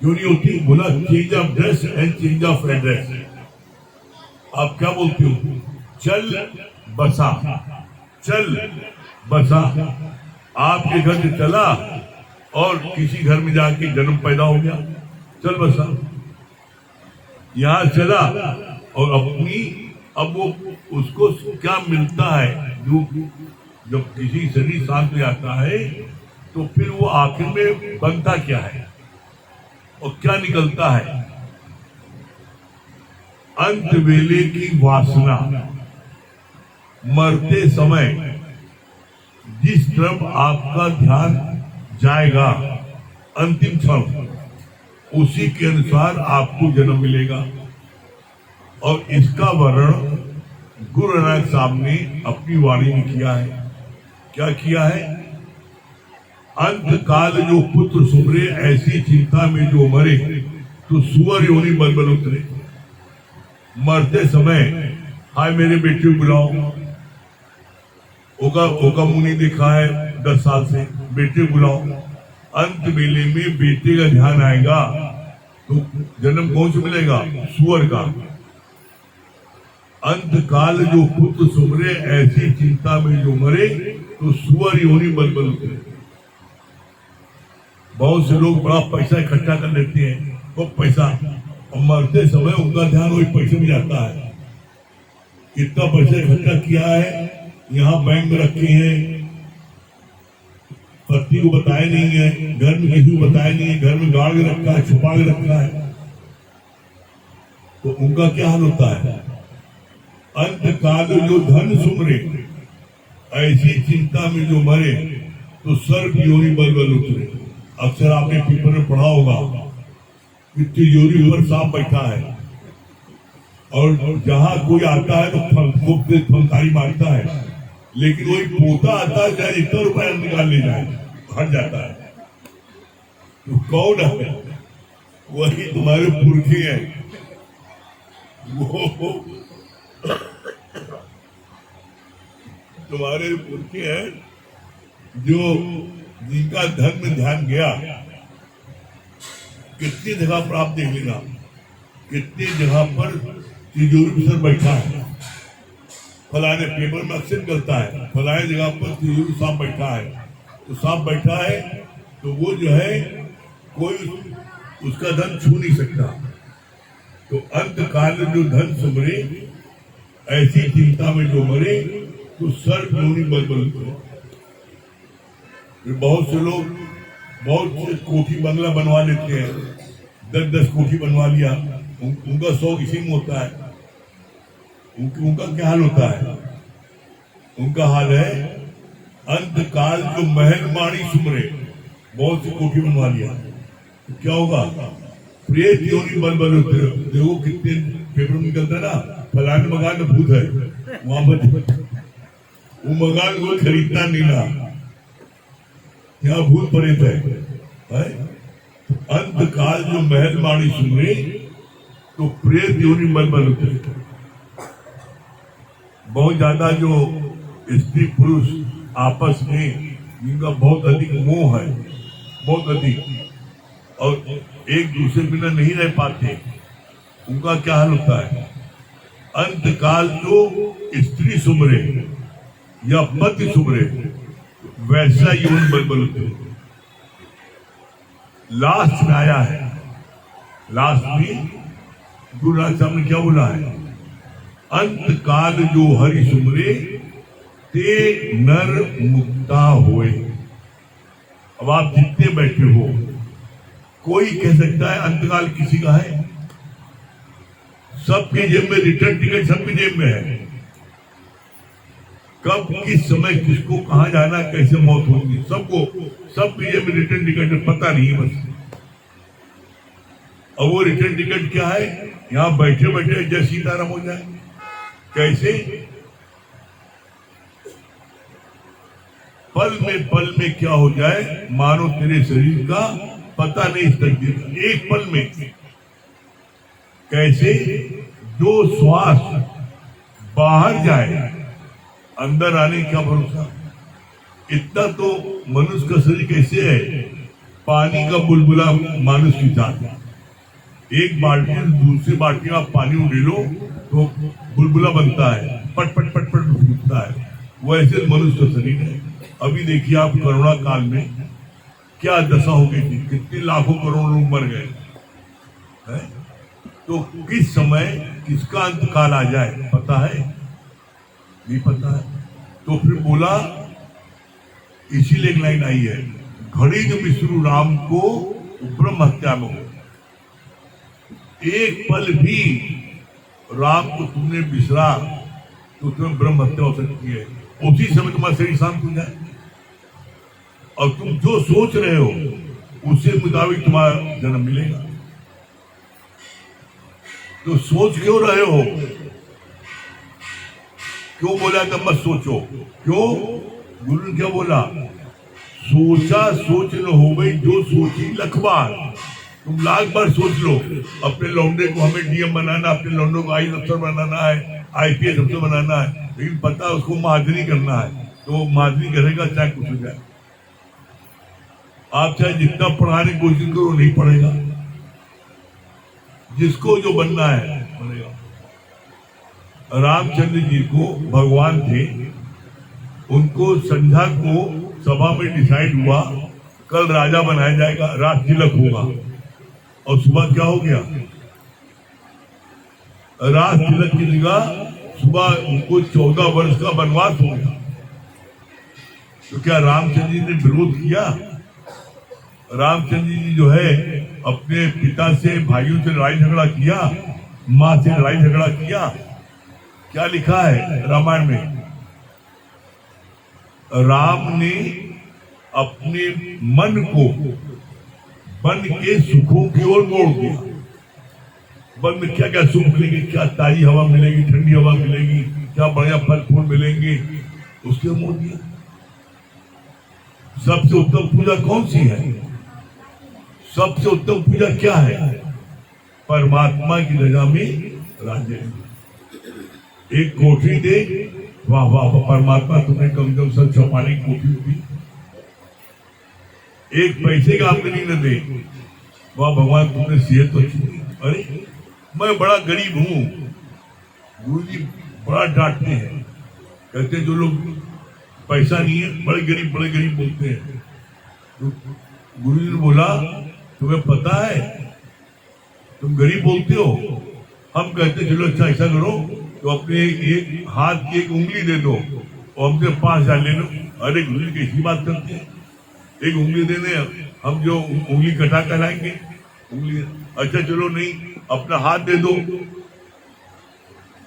क्यों नहीं होती? बोला change of dress and change of address. आप क्या बोलते हो, चल बसा, चल बसा। आपके घर से चला और किसी घर में जाके जन्म पैदा हो गया, चल बसा। यहां चला और अपनी, अब वो उसको क्या मिलता है, जो जब किसी शरीर शांत में आता है तो फिर वो आखिर में बनता क्या है और क्या निकलता है, अंत वेले की वासना। मरते समय जिस तरफ आपका ध्यान जाएगा अंतिम क्षण, उसी के अनुसार आपको जन्म मिलेगा। और इसका वर्णन गुरु नानक साहब ने अपनी वाणी में किया है। क्या किया है? अंत काल जो पुत्र सुमरे, ऐसी चिंता में जो मरे, तो सुअर योनि बल बल उतरे। मरते समय हाय मेरे बेटे को बुलाओ, ओका मुंह नहीं देखा है 10 साल से, बेटे को बुलाओ। अंत वेले में बेटे का ध्यान आएगा तो जन्म कौन से मिलेगा? सुअर का। अंत काल जो पुत्र सुमरे, ऐसी चिंता में जो मरे, तो सुअर योनि बल बल उतरे। बहुत से लोग बड़ा पैसा इकट्ठा कर लेते हैं, वो पैसा, और मरते समय उनका ध्यान वही पैसे में जाता है। कितना पैसा इकट्ठा किया है, यहाँ बैंक में रखे हैं, पत्नी को बताया नहीं है, घर में किसी को बताया नहीं है, घर में गाड़ के रखा है, छुपा के रखा है, तो उनका क्या हाल होता है? अंत काल जो धन सुमरे, ऐसी चिंता में जो मरे, तो सर्प योनि बल बल उतरे। अक्सर आपने पेपर में पढ़ा होगा कि तिजोरी पर सांप बैठा है, और जहां कोई आता है तो फंकारी मारता है, लेकिन वही पोता आता है, चाहे 1 रुपया निकाल ले जाए, हट जाता है। तो कौन है? वही तुम्हारे पुरखे हैं, वो तुम्हारे पुरखे हैं जो जिनका धन में ध्यान गया। कितनी जगह पर आप देख लेना, कितनी जगह पर तिजोरी सर बैठा है, फलाने पेपर में अक्सर करता है, फलाने जगह पर तिजोरी सांप बैठा है, तो सांप बैठा है तो वो जो है कोई उसका धन छू नहीं सकता। तो अंत काल जो धन सुमरे, ऐसी चिंता में जो मरे, तो सर्प योनि बल बल उतरे। बहुत से लोग बहुत से कोठी बंगला बनवा लेते हैं, 10-10 कोठी बनवा लिया, उनका शौक इसी में होता है। उनका क्या हाल होता है? उनका हाल है अंत काल जो महल माणी सुमरे, बहुत सी कोठी बनवा लिया, तो क्या होगा? प्रेत योनि बल बल उतरे। देखो कितने पेपर में निकलता है ना, फलाने मकान में भूत है, वहां पर वो मकान कोई खरीदना नहीं ना, यहाँ भूत प्रेत है। अंत काल जो महल माणी सुमरे, तो प्रेत योनि बल बल उतरे। बहुत ज्यादा जो स्त्री पुरुष आपस में जिनका बहुत अधिक मोह है, बहुत अधिक, और एक दूसरे बिना नहीं रह पाते, उनका क्या हाल होता है? अंत काल जो स्त्री सुमरे या पति सुमरे, वैसा यौन बल बल उतरे। लास्ट में आया है, लास्ट में गुरु नानक साहब ने क्या बोला है? अंत काल जो हरि सुमरे, ते नर मुक्ता होए। अब आप जितने बैठे हो, कोई कह सकता है अंतकाल किसी का है? सबके जेब में रिटर्न टिकट, सबके जेब में है। कब किस समय किसको कहां जाना, कैसे मौत होगी, सबको, सबके जेब में रिटर्न टिकट है, पता नहीं है बस। और वो रिटर्न टिकट क्या है? यहां बैठे बैठे जय सीताराम हो जाए। कैसे? पल में क्या हो जाए मानो तेरे शरीर का पता नहीं तकदीर का, एक पल में। कैसे? जो श्वास बाहर जाए, अंदर आने का भरोसा। इतना तो मनुष्य का शरीर कैसे है? पानी का बुलबुला मानुष की साथ। एक बाल्टी दूसरी बाल्टी में आप पानी उड़े लो तो बुलबुला बनता है, पट पट पट पट फूटता है। वैसे मनुष्य का शरीर है। अभी देखिए आप कोरोना काल में क्या दशा हो गई थी, कितने लाखों करोड़ लोग मर गए है? तो किस समय किसका अंतकाल आ जाए पता है? नहीं पता है। तो फिर बोला, इसीलिए एक लाइन आई है, घड़ी जो विष्णु राम को ब्रह्म हत्या में हो। एक पल भी राम को तुमने बिसरा तो तुम्हें ब्रह्म हत्या हो सकती है। उसी समय तुम्हारा शरीर शांत हो जाए और तुम जो सोच रहे हो उसके मुताबिक तुम्हारा जन्म मिलेगा। तो सोच क्यों रहे हो? क्यों बोला था मत सोचो? क्यों? गुरु ने क्या बोला? सोचा सोच न हो गई, जो सोची लखबार। तुम लाख बार सोच लो अपने लौंडे को हमें डीएम बनाना, अपने लौंडे को आईएएस अफसर बनाना है, आईपीएस अफसर बनाना है, लेकिन पता है उसको महाजनी करना है, तो वो महाजनी करेगा चाहे कुछ हो जाए। आप चाहे जितना पढ़ाने की कोशिश करो नहीं पढ़ेगा। जिसको जो बनना है बनेगा। रामचंद्र जी को भगवान थे, उनको संध्या को सभा में डिसाइड हुआ कल राजा बनाया जाएगा, रात तिलक होगा। और सुबह क्या हो गया? रात तिलक की जगह सुबह उनको 14 वर्ष का वनवास हो गया। तो क्या रामचंद्र जी ने विरोध किया? रामचंद्र जी जो है अपने पिता से, भाइयों से लड़ाई झगड़ा किया, माँ से लड़ाई झगड़ा किया? क्या लिखा है रामायण में? राम ने अपने मन को वन के सुखों की ओर मोड़ दिया। वन में क्या क्या सुख मिलेंगे, क्या ताजी हवा मिलेगी, ठंडी हवा मिलेगी, क्या बढ़िया फल फूल मिलेंगे, उसके मोड़ दिया। सबसे उत्तम पूजा कौन सी है? सबसे उत्तम पूजा क्या है? परमात्मा की जगह में राज्य। एक कोठरी दे, वाह वाह परमात्मा तुम्हें कम से कम सब छपाने की कोठरी दी। एक पैसे का आमदनी न दे, वाह भगवान तुमने सेहत तो अच्छी दी। अरे मैं बड़ा गरीब हूं। गुरु जी बड़ा डांटते हैं, कहते हैं जो लोग पैसा नहीं है बड़े गरीब बोलते हैं। तो गुरु जी ने बोला तुम्हें पता है तुम गरीब बोलते हो? हम कहते चलो अच्छा ऐसा करो तो अपने एक हाथ की एक उंगली दे दो और हमसे 5,000 ले लो। अरे गुरु जी कैसी बात करते हैं, एक उंगली देने हम जो उंगली कटा कर लाएंगे उंगली? अच्छा चलो नहीं, अपना हाथ दे दो,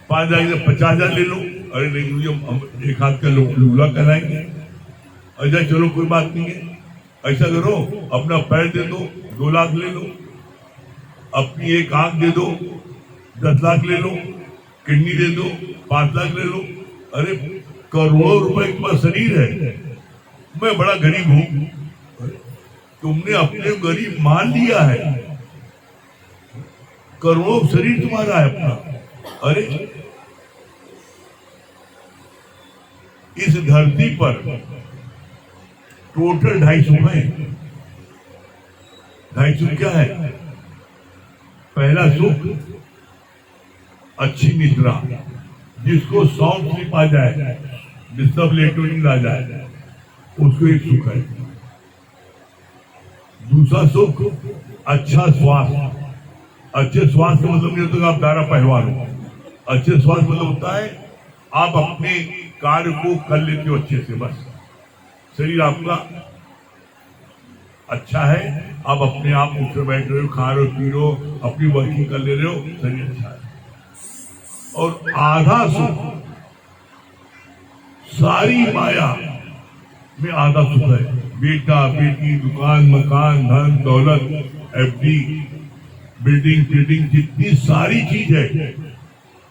5,000 से 50,000 ले लो। अरे नहीं गुरु जी हम एक हाथ का लूला कहलाएंगे। अच्छा चलो कोई बात नहीं है, ऐसा करो अपना पैर दे दो, 2 लाख ले लो। अपनी एक आंख दे दो, 10 लाख ले लो। किडनी दे दो, 5 लाख ले लो। अरे करोड़ों रुपए का शरीर है, मैं बड़ा गरीब हूं। तुमने अपने गरीब मान लिया है, करोड़ों शरीर तुम्हारा है अपना। अरे इस धरती पर टोटल 250 है। 250 क्या है? पहला सुख अच्छी निद्रा, जिसको साउंड स्लीप आ जाए, डिस्टर्ब लेटो नींद आ जाए, उसको एक सुख है। दूसरा सुख अच्छा स्वास्थ्य। अच्छे स्वास्थ्य का मतलब नहीं होता आप दारा पहलवान हो। अच्छे स्वास्थ्य मतलब होता है आप अपने कार्य को कर लेते हो अच्छे से, बस शरीर आपका अच्छा है, आप अपने आप उठ बैठ रहे हो, खा रहे हो, पी रहे हो, अपनी वर्किंग कर ले रहे हो, सही अच्छा है। और आधा सुख सारी माया में आधा सुख है, बेटा बेटी, दुकान, मकान, धन दौलत, एफडी, बिल्डिंग बिल्डिंग, जितनी सारी चीज है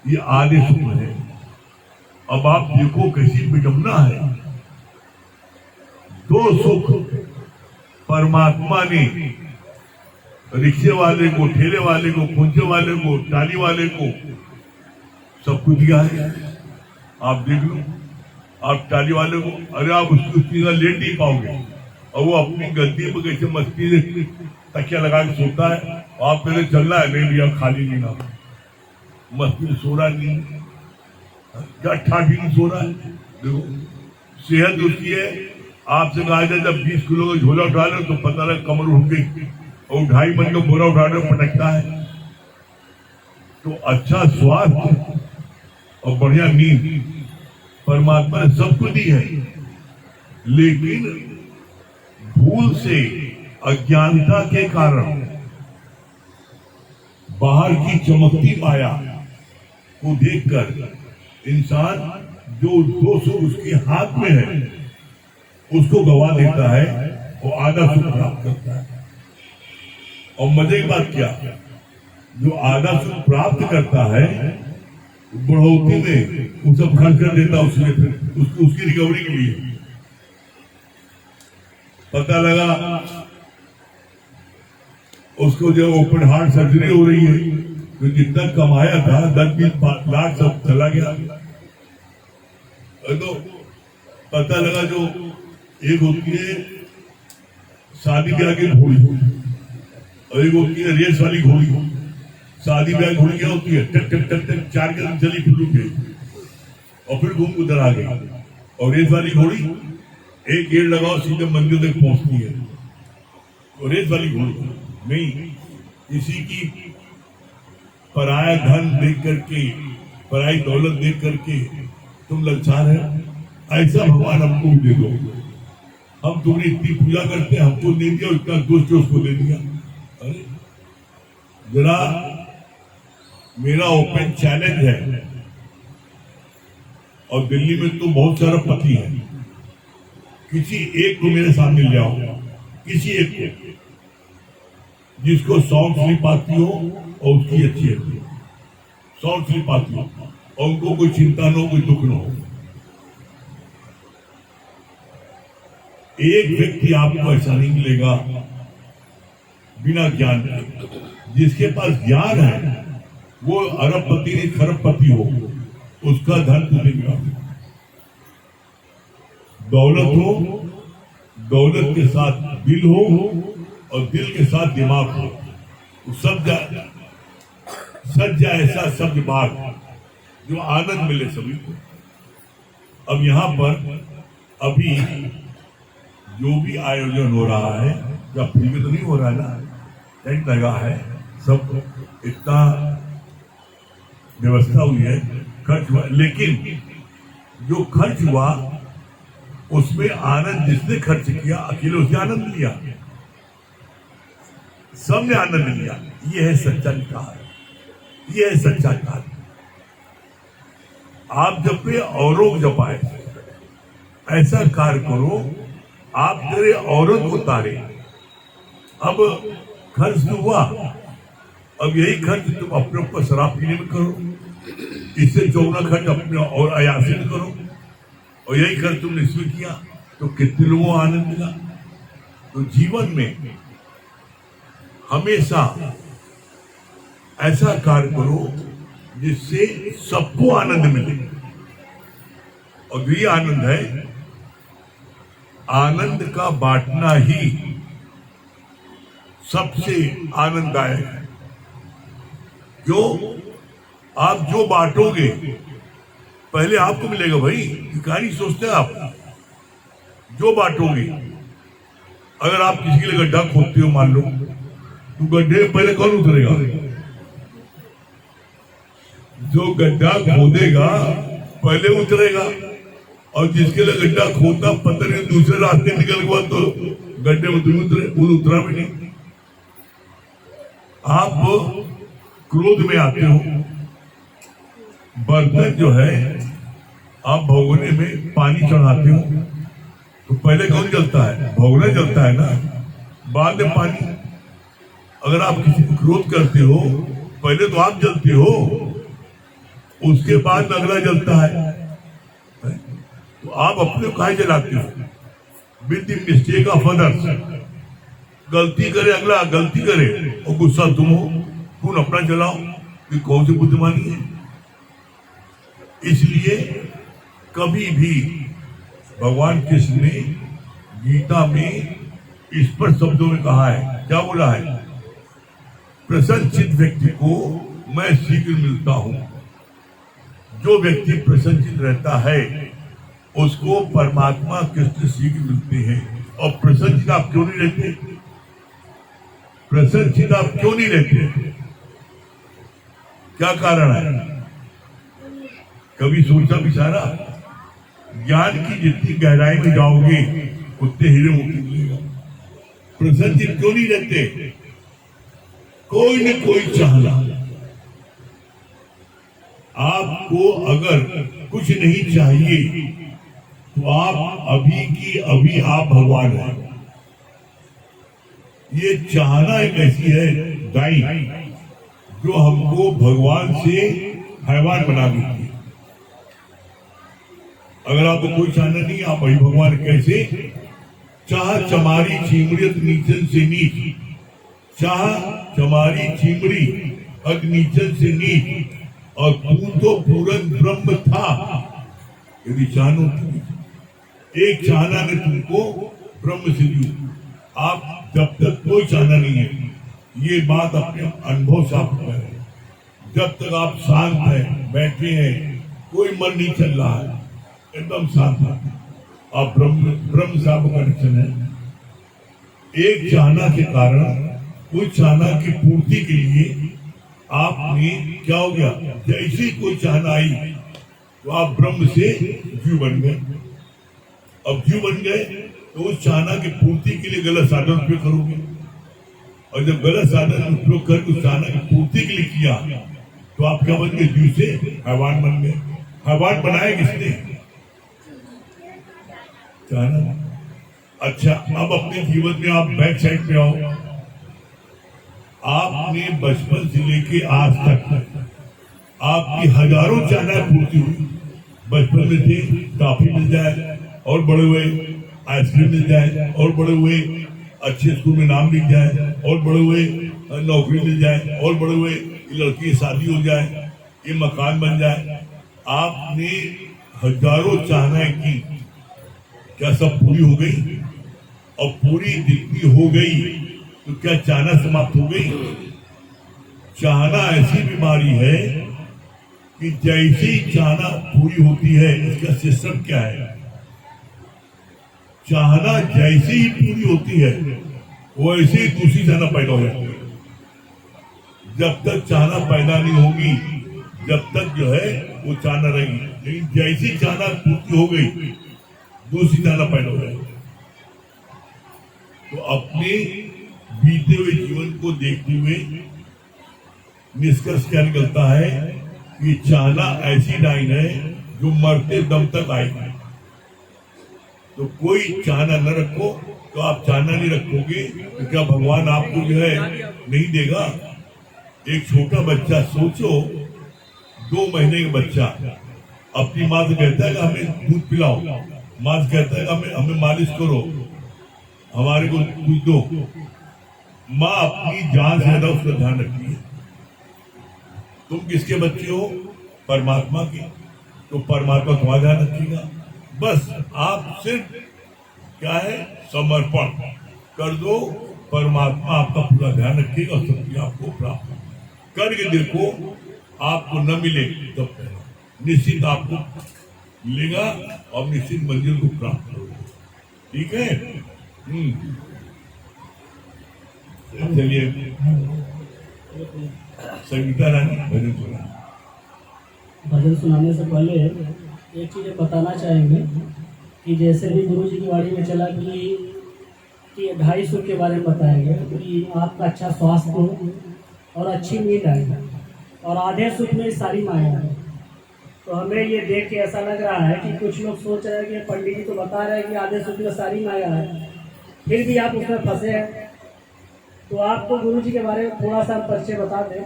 ये आधे सुख है। अब आप देखो कैसी विडंबना है। दो सुख परमात्मा ने रिक्शे वाले को, ठेले वाले को, पुंजे वाले को, टाली वाले को सबको दिया है। आप देख लो, आप टाली वाले को, अरे आप उसकी लेट नहीं पाओगे, और वो अपनी गद्दी पर कैसे मस्ती से तकिया लगा के सोता है, आप मेरे चलना है, नहीं लिया, खाली नहीं ना, मस्ती में सो रहा नहीं, क्या ठाठी नहीं सो रहा है। देखो सेहत उसकी है। आपसे कहा जाए जब 20 किलो का झोला उठा लो तो पता लगा कमर उठ गई, और 2.5 मन का बोरा उठा लो पटकता है। तो अच्छा स्वास्थ्य और बढ़िया नींद परमात्मा ने सबको दी है, लेकिन भूल से, अज्ञानता के कारण बाहर की चमकती माया को देखकर इंसान जो दोष उसके हाथ में है उसको गवा देता है और आधा सुख प्राप्त करता है। और मजे की बात क्या, जो आधा सुख प्राप्त करता है बढ़ोतरी में वो सब खर्च कर देता उसने, उसकी रिकवरी के लिए। पता लगा उसको जो ओपन हार्ट सर्जरी हो रही है, तो जितना कमाया था 10-20 लाख सब चला गया। तो पता लगा जो एक होती है शादी ब्याह की घोड़ी, और एक होती है रेस वाली घोड़ी। शादी ब्याह घोड़ी क्या होती है, टक टक टक टक 4 कदम चली, फिर रुक गई और फिर घूम उधर आ गई। और रेस वाली घोड़ी एक गेड़ लगाओ सीधे मंदिर तक पहुंचती है। और रेस वाली घोड़ी नहीं, किसी की पराया धन देख करके, पराई दौलत देख करके तुम ललचार है, ऐसा भगवान हमको भी दे दो। हम तुम्हें इतनी पूजा करते हैं, हमको दे दिया, इतना दुष्ट उसको दे दिया। अरे जरा मेरा ओपन चैलेंज है, और दिल्ली में तो बहुत सारा पति है, किसी एक को मेरे सामने ले आओ, किसी एक को जिसको साउंड स्लीप आती हो और उसकी अच्छी है, साउंड स्लीप आती हो और उनको कोई चिंता न हो, कोई दुख न हो। एक व्यक्ति आपको ऐसा नहीं मिलेगा बिना ज्ञान के। जिसके पास ज्ञान है वो अरबपति नहीं खरबपति हो, उसका धन तुझे मिला। दौलत हो, दौलत के साथ दिल हो, और दिल के साथ दिमाग हो, तो सज जाए ऐसा सब दिमाग जो आनंद मिले सभी को। अब यहाँ पर अभी जो भी आयोजन हो रहा है, या फ्री में तो नहीं हो रहा है ना, टेंट लगा है, सब इतना व्यवस्था हुई है, खर्च हुआ, लेकिन जो खर्च हुआ उसमें आनंद जिसने खर्च किया अकेले उसने आनंद लिया, सबने आनंद लिया। ये है सच्चा निकाल, ये है सच्चा निकाल। आप जब पे औरों जपाए, ऐसा कार्य करो आप तेरे औरत को तारे। अब खर्च तो हुआ, अब यही खर्च तुम अपने ऊपर शराब पीने में करो, इससे 14 खर्च अपने और अयासी में करो, और यही खर्च तुमने इसमें किया तो कितने लोगों को आनंद मिला। तो जीवन में हमेशा ऐसा कार्य करो जिससे सबको आनंद मिले, और ये आनंद है, आनंद का बांटना ही सबसे आनंददायक है। क्यों? आप जो बांटोगे पहले आपको मिलेगा भाई, भिखारी सोचते हैं आप। जो बांटोगे, अगर आप किसी के लिए गड्ढा खोदते हो मान लो, तो गड्ढे में पहले कौन उतरेगा? जो गड्ढा खोदेगा पहले उतरेगा, और जिसके लिए गड्ढा खोदना पता नहीं दूसरे रास्ते निकल गया तो गड्ढे में दूध उतरा भी नहीं। आप क्रोध में आते हो, बर्तन जो है आप भगोने में पानी चढ़ाते हो तो पहले कौन जलता है? भगोना जलता है ना, बाद में पानी। अगर आप किसी को क्रोध करते हो पहले तो आप जलते हो, उसके बाद अगला जलता है। तो आप अपने को काहे जलाते हो? With the mistake of others. गलती करे अगला, गलती करे और गुस्सा तुम हो, तुम अपना जलाओ, ये कौन सी बुद्धिमानी है? इसलिए कभी भी भगवान कृष्ण ने गीता में स्पष्ट शब्दों में कहा है, क्या बोला है? प्रसन्नचित्त व्यक्ति को मैं शीघ्र मिलता हूं। जो व्यक्ति प्रसन्नचित्त रहता है उसको परमात्मा कृष्ण शीघ्र मिलते हैं। और प्रसन्नचित्त आप क्यों नहीं रहते? प्रसन्नचित्त आप क्यों नहीं रहते? क्या कारण है? कभी सोचा विचारा? ज्ञान की जितनी गहराई में जाओगे उतने हीरे मोती मिलेगा। प्रसन्नचित्त क्यों नहीं रहते? कोई न कोई चाहना। आपको अगर कुछ नहीं चाहिए तो आप अभी की अभी आप भगवान हैं। ये चाहना एक ऐसी है दाई जो हमको भगवान से हैवान बना देती है। अगर आपको कोई चाहना नहीं, आप वही भगवान। कैसे? चाह चमारी चिमड़ी नीचन से नीच, चाह चमारी चिमड़ी अग्निचन से नीच, और तू तो पूरन ब्रह्म था। यदि चाहना एक चाहना ने तुमको ब्रह्म से दी। आप जब तक कोई चाहना नहीं है, ये बात अपने अनुभव से आप करें। जब तक आप शांत हैं, बैठे हैं, कोई मन नहीं चल रहा है, एकदम शांत है, आप ब्रह्म से आपका कनेक्शन है। एक चाहना के कारण, कोई चाहना की पूर्ति के लिए आपने क्या हो गया? जैसी कोई चाहना आई तो आप ब्रह्म से जीव बन गए। अब जीव बन गए तो उस चाहना की पूर्ति के लिए गलत साधन उपयोग करोगे, और जब गलत साधन उपयोग करके उस चाहना की पूर्ति के लिए किया तो आप क्या बन गए? जीव से हैवान बन गए। हैवान बनाया किसने? चाहना। अच्छा, अब अपने जीवन में आप बैक साइड पे आओ। आपने बचपन से लेके आज तक आपकी हजारों चाहना पूर्ति हुई। बचपन में थे टॉफी मिल जाए और बड़े हुए आइसक्रीम मिल जाए, और बड़े हुए अच्छे स्कूल में नाम लिख जाए, और बड़े हुए नौकरी मिल जाए, और बड़े हुए लड़की की शादी हो जाए, ये मकान बन जाए। आपने हजारों चाहनाएं की, क्या सब पूरी हो गई? और पूरी जितनी हो गई तो क्या चाहना समाप्त हो गई? चाहना ऐसी बीमारी है कि जैसी चाहना पूरी होती है, इसका सिस्टम क्या है? चाहना जैसे ही पूरी होती है वैसे ही दूसरी चाहना पैदा हो जाती है। जब तक चाहना पैदा नहीं होगी, जब तक जो है वो चाहना रहेगी, लेकिन जैसी चाहना पूर्ति हो गई दूसरी चाहना पैदा हो जाएगी। तो अपने बीते हुए जीवन को देखते हुए निष्कर्ष क्या निकलता है कि चाहना ऐसी डाइन है जो मरते दम तक आएगी। तो कोई चाहना न रखो, तो आप चाहना नहीं रखोगे तो क्या भगवान आपको जो है नहीं देगा? एक छोटा बच्चा सोचो, 2 महीने का बच्चा अपनी माँ से कहता है कि हमें दूध पिलाओ, माँ से कहता है कि हमें मालिश करो, हमारे को दूध दो। माँ अपनी जान से ज्यादा उसका ध्यान रखती है। तुम किसके बच्चे हो? परमात्मा के। तो परमात्मा तुम्हारा ध्यान रखेगा। बस आप सिर्फ क्या है, समर्पण कर दो, परमात्मा आपका पूरा ध्यान रखेगा और शक्ति आपको प्राप्त करके देखो। आपको न मिले तब निश्चित आपको मिलेगा और निश्चित मंजिल को प्राप्त करोगे। ठीक है? चलिए संगीता रानी भजन सुना। भजन सुनाने से पहले एक चीज़ बताना चाहेंगे कि जैसे भी गुरु जी की वाणी में चला कि कि 2.5 सूत्र के बारे में बताया गया कि आपका अच्छा स्वास्थ्य हो और अच्छी नींद आए, और आधे सूत्र में सारी माया है। तो हमें ये देख के ऐसा लग रहा है कि कुछ लोग सोच रहे हैं कि पंडित जी तो बता रहे हैं कि आधे सूत्र में सारी माया है, फिर भी आप उसमें फंसे हैं। तो आपको गुरु जी के बारे में थोड़ा सा परिचय बता दें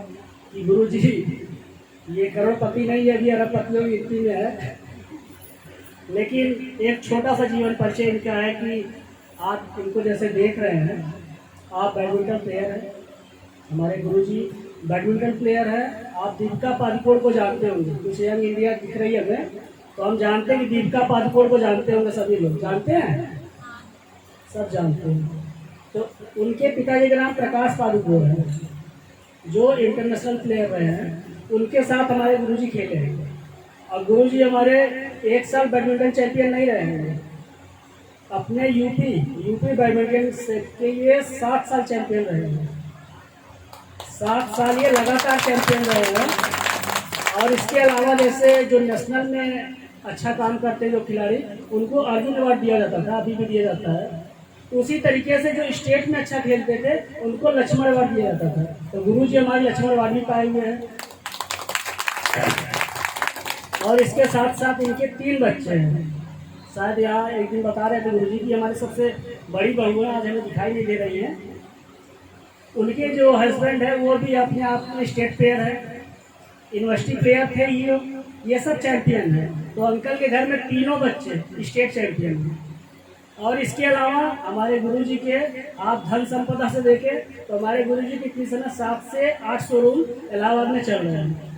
कि गुरु जी ये करोड़पति नहीं है, अभी अरबपतियों की गिनती में है, लेकिन एक छोटा सा जीवन परिचय इनका है कि आप इनको जैसे देख रहे हैं, आप बैडमिंटन प्लेयर हैं, हमारे गुरु जी बैडमिंटन प्लेयर है। आप दीपिका पादुकोण को जानते होंगे, कुछ यंग इंडिया दिख रही है हमें, तो हम जानते हैं कि दीपिका पादुकोण को जानते होंगे, सभी लोग जानते हैं, सब जानते हैं। तो उनके पिताजी का नाम प्रकाश पादुकोण है, जो इंटरनेशनल प्लेयर रहे हैं। उनके साथ हमारे गुरुजी खेले हैं, और गुरुजी हमारे 1 साल बैडमिंटन चैंपियन नहीं रहे हैं, अपने यूपी बैडमिंटन से के लिए 7 साल चैंपियन रहे हैं। 7 साल ये लगातार चैंपियन रहे हैं। और इसके अलावा जैसे जो नेशनल में अच्छा काम करते हैं जो खिलाड़ी, उनको अर्जुन अवार्ड दिया जाता था, अभी भी दिया जाता है। उसी तरीके से जो स्टेट में अच्छा खेलते थे उनको लक्ष्मण अवार्ड दिया जाता था। तो गुरु जी हमारे लक्ष्मण अवार्ड भी पाए हुए हैं। और इसके साथ साथ इनके 3 बच्चे हैं। शायद यहाँ एक दिन बता रहे थे गुरु जी की हमारी सबसे बड़ी बहू है, आज हमें दिखाई नहीं दे रही है। उनके जो हस्बैंड है वो भी अपने आप में स्टेट प्लेयर है, यूनिवर्सिटी प्लेयर थे, ये सब चैंपियन है। तो अंकल के घर में 3 बच्चे स्टेट चैंपियन हैं। और इसके अलावा हमारे गुरुजी के आप धन संपदा से देखें तो हमारे गुरुजी के किसी ना 7 से 8 शोरूम इलाहाबाद में चल रहे हैं।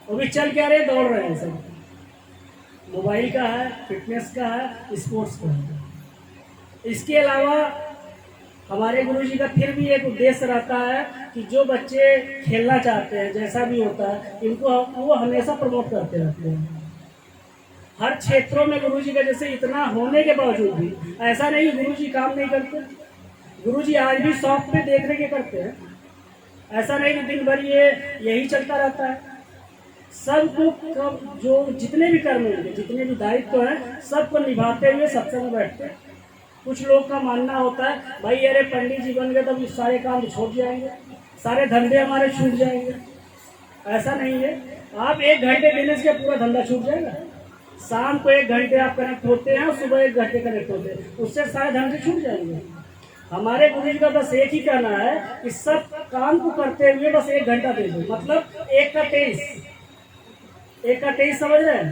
वो भी चल क्या रहे, दौड़ रहे हैं सब, मोबाइल का है, फिटनेस का है, स्पोर्ट्स का है। इसके अलावा हमारे गुरुजी का फिर भी एक उद्देश्य रहता है कि जो बच्चे खेलना चाहते हैं, जैसा भी होता है, इनको वो हमेशा प्रमोट करते रहते हैं हर क्षेत्रों में। गुरुजी का जैसे इतना होने के बावजूद भी ऐसा नहीं गुरुजी काम नहीं करते। गुरुजी आज भी शॉप पे देख रेख करते हैं, ऐसा नहीं कि दिन भर ये यही चलता रहता है। सबको जो जितने भी कर्म होंगे, जितने भी दायित्व हैं, सबको निभाते हुए सत्संग में बैठते हैं। कुछ लोग का मानना होता है भाई अरे पंडित जी बन गए तो ये सारे काम छूट जाएंगे, सारे धंधे हमारे छूट जाएंगे। ऐसा नहीं है, आप 1 घंटे देने से पूरा धंधा छूट जाएगा। शाम को 1 घंटे आप कनेक्ट होते हैं और सुबह 1 घंटे कनेक्ट होते हैं, उससे सारे धंधे छूट जाएंगे। हमारे गुरु जी का बस एक ही कहना है कि सब काम को करते हुए बस 1 घंटा दे दो, मतलब 1 का 23 समझ रहे हैं।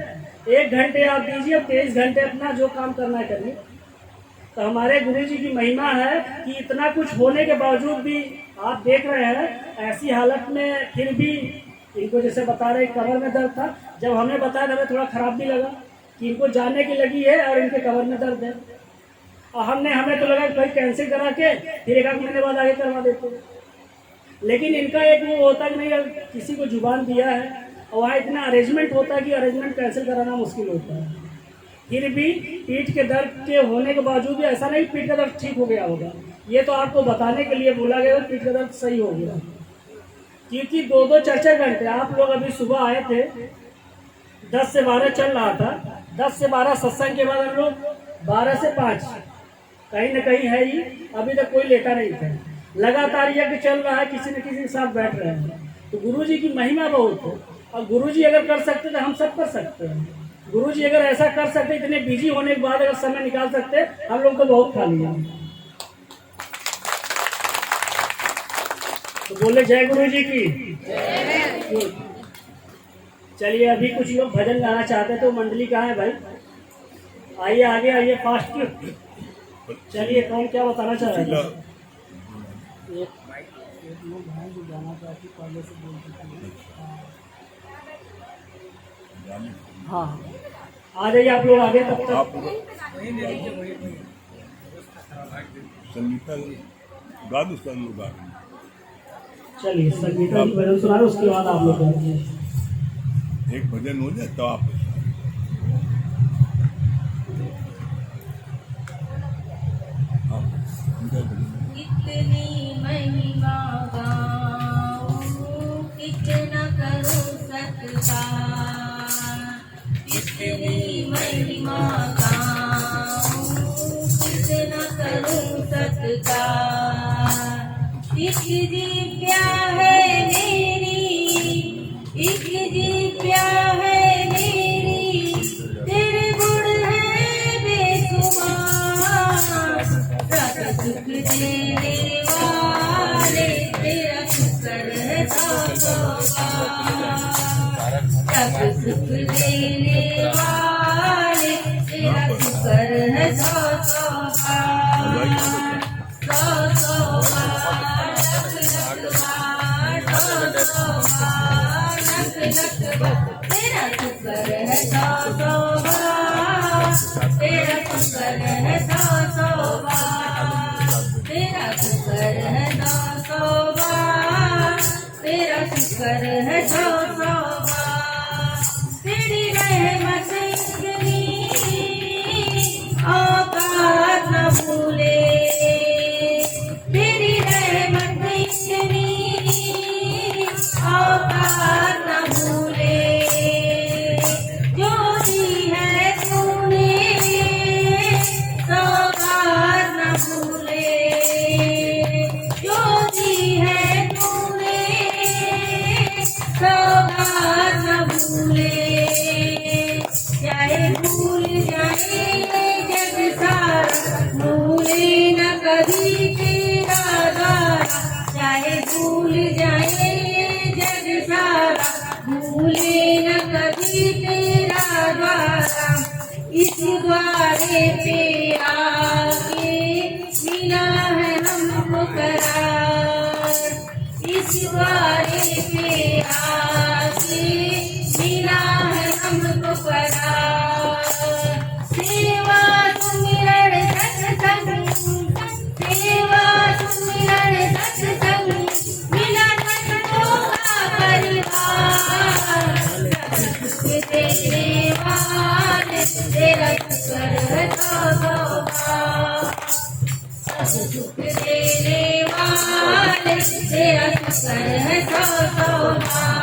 1 घंटे आप दीजिए, 23 घंटे अपना जो काम करना है करिए। तो हमारे गुरु जी की महिमा है कि इतना कुछ होने के बावजूद भी आप देख रहे हैं, ऐसी हालत में फिर भी इनको जैसे बता रहे कमर में दर्द था। जब हमें बताया था हमें थोड़ा खराब भी लगा कि इनको जानने की लगी है और इनके कमर में दर्द है। और हमें तो लगा कोई कैंसिल करा के फिर 1 महीने बाद आगे करवा देते, लेकिन इनका एक वो होता कि नहीं, किसी को जुबान दिया है और वहाँ इतना अरेंजमेंट होता है कि अरेंजमेंट कैंसिल कराना मुश्किल होता है। फिर भी पीठ के दर्द के होने के बावजूद भी ऐसा नहीं पीठ का दर्द ठीक हो गया होगा, ये तो आपको बताने के लिए बोला गया पीठ का दर्द सही हो गया। क्योंकि 2-2 4-4 घंटे आप लोग अभी सुबह आए थे, 10 से 12 चल रहा था, 10 से 12 सत्संग के बाद हम लोग 12 से 5 कहीं न कहीं है ही, अभी तक कोई लेटा नहीं था। लगातार यज्ञ चल रहा है, किसी न किसी के साथ बैठ रहे हैं। तो गुरु जी की महिमा बहुत है, और गुरु जी अगर कर सकते तो हम सब कर सकते हैं। गुरु जी अगर ऐसा कर सकते, इतने बिजी होने के बाद अगर समय निकाल सकते, हम लोग तो बहुत खाली हैं। तो बोले जय गुरु जी की। चलिए अभी कुछ लोग भजन गाना चाहते तो मंडली कहाँ है भाई, आइए आगे आइए फास्ट। चलिए कौन क्या बताना चाह रहा है? एक लोग हैं जो गाना चाहती पहले से बोल चुकी है। हाँ आ जाइए आप लोग आगे, तब तक संगीता गा दो सब लोग। चलिए संगीता की भजन सुना रहे, उसके बाद आप लोग एक भजन हो जाए तो आप कितनी महिमा गाऊं, कितना करूं सत्कार, कितनी महिमा गाऊं, कितना करूं सत्कार। एक दिव्या है मेरी, एक दिव्या है मेरी, तेरे गुण है बेशुमार। सब सुख देने वाले तेरा शुक्र है सौ बार। सब सुख देने वाले तेरा शुक्र है सौ बार। सौ बार, लख बार, सौ बार, लख बार, तेरा शुक्र है सौ बार। तेरा शुक्र है सौ बार। तेरा शुक्र है सौ बार। तेरा शुक्र है सौ बार। तेरी रहमत इतनी औकात न भूले, तेरी रहमत इतनी औकात न भूले। जो दी है तूने सौगात न भूले, जो दी है तूने सौगात न भूले। चाहे भूल जाए जग सारा, भूले न कभी तेरा द्वारा। चाहे भूल जाए जग सारा, भूले न कभी तेरा द्वारा। इस द्वारे पे आके मिला है हमको करार। इस द्वारे पे आके मिला है हमको करार। सेवा सुमिरन सत्संग, सेवा सुमिरन सत्संग, मिला सबको का परिवार। सुख देने वाले तेरा शुक्र है सौ बार। सुख देने वाले तेरा शुक्र है सौ बार।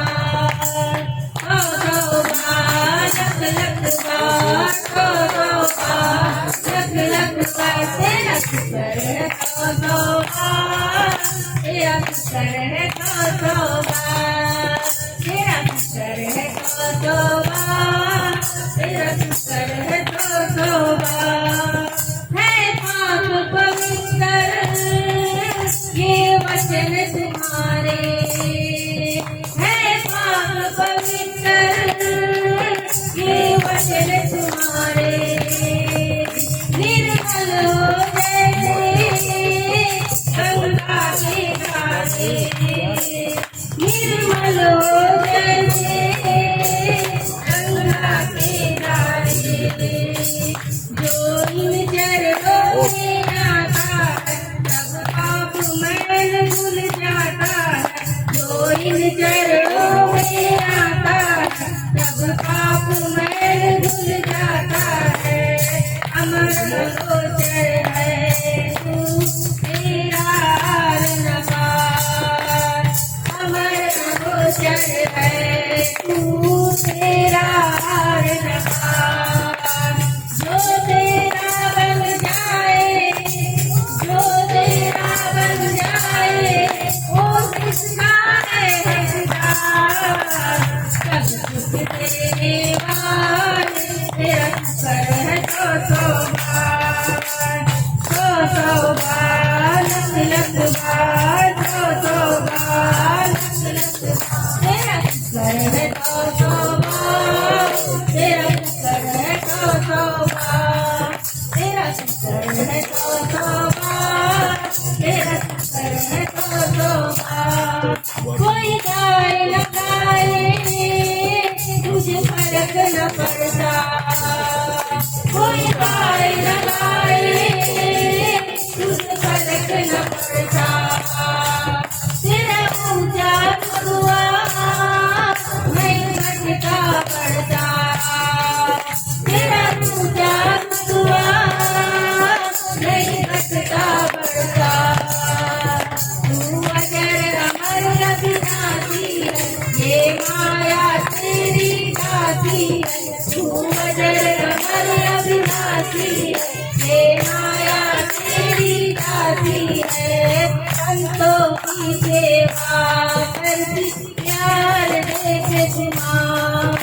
सौ बार, लख बार, सौ बार, लख बार, तेरा शुक्र है सौ बार। तेरा शुक्र है सौ बार। तेरा शुक्र है सौ बार। तेरा शुक्र है सौ बार। है पाक पवित्र ये वचन तुम्हारे, है पाक पवित्र ये वचन तुम्हारे। निर्मल हो जैसे गंगा के घाटे, निर्मल हो जैसे गंगा के घाटे। जो इन चरणों में आता है तब पाप मैल धुल जाता है। जो इन चरणों में आता है तब पाप मैल धुल जाता है। अमर गोचर है तू तेरा न पार। अमर गोचर है तू तेरा न पार। जो तेरा बन जाए, जो तेरा बन जाए, वो किसका है हकदार। सब सुख देने वाले तेरा शुक्र है सौ बार। सौ बार, लख बार, सौ बार, लख बार, तेरा शुक्र है सौ बार। तेरा शुक्र है सौ बार। तेरा शुक्र है सौ बार। तेरा शुक्र है सौ बार। कोई गाय न गाए तुझे फर्क न पड़ता, कोई गाय न गाए तुझे फर्क न पड़ता। तेरा ऊंचा रुतबा नहीं घटता बढ़ता। तेरा ऊंचा रुतबा नहीं घटता बढ़ता। तू अजर अमर अविनाशी है, ये माया तेरी दासी है। तू अजर अमर अविनाशी है, ये माया तेरी दासी है। संतों की सेवा करती प्यार देखे तुम्हार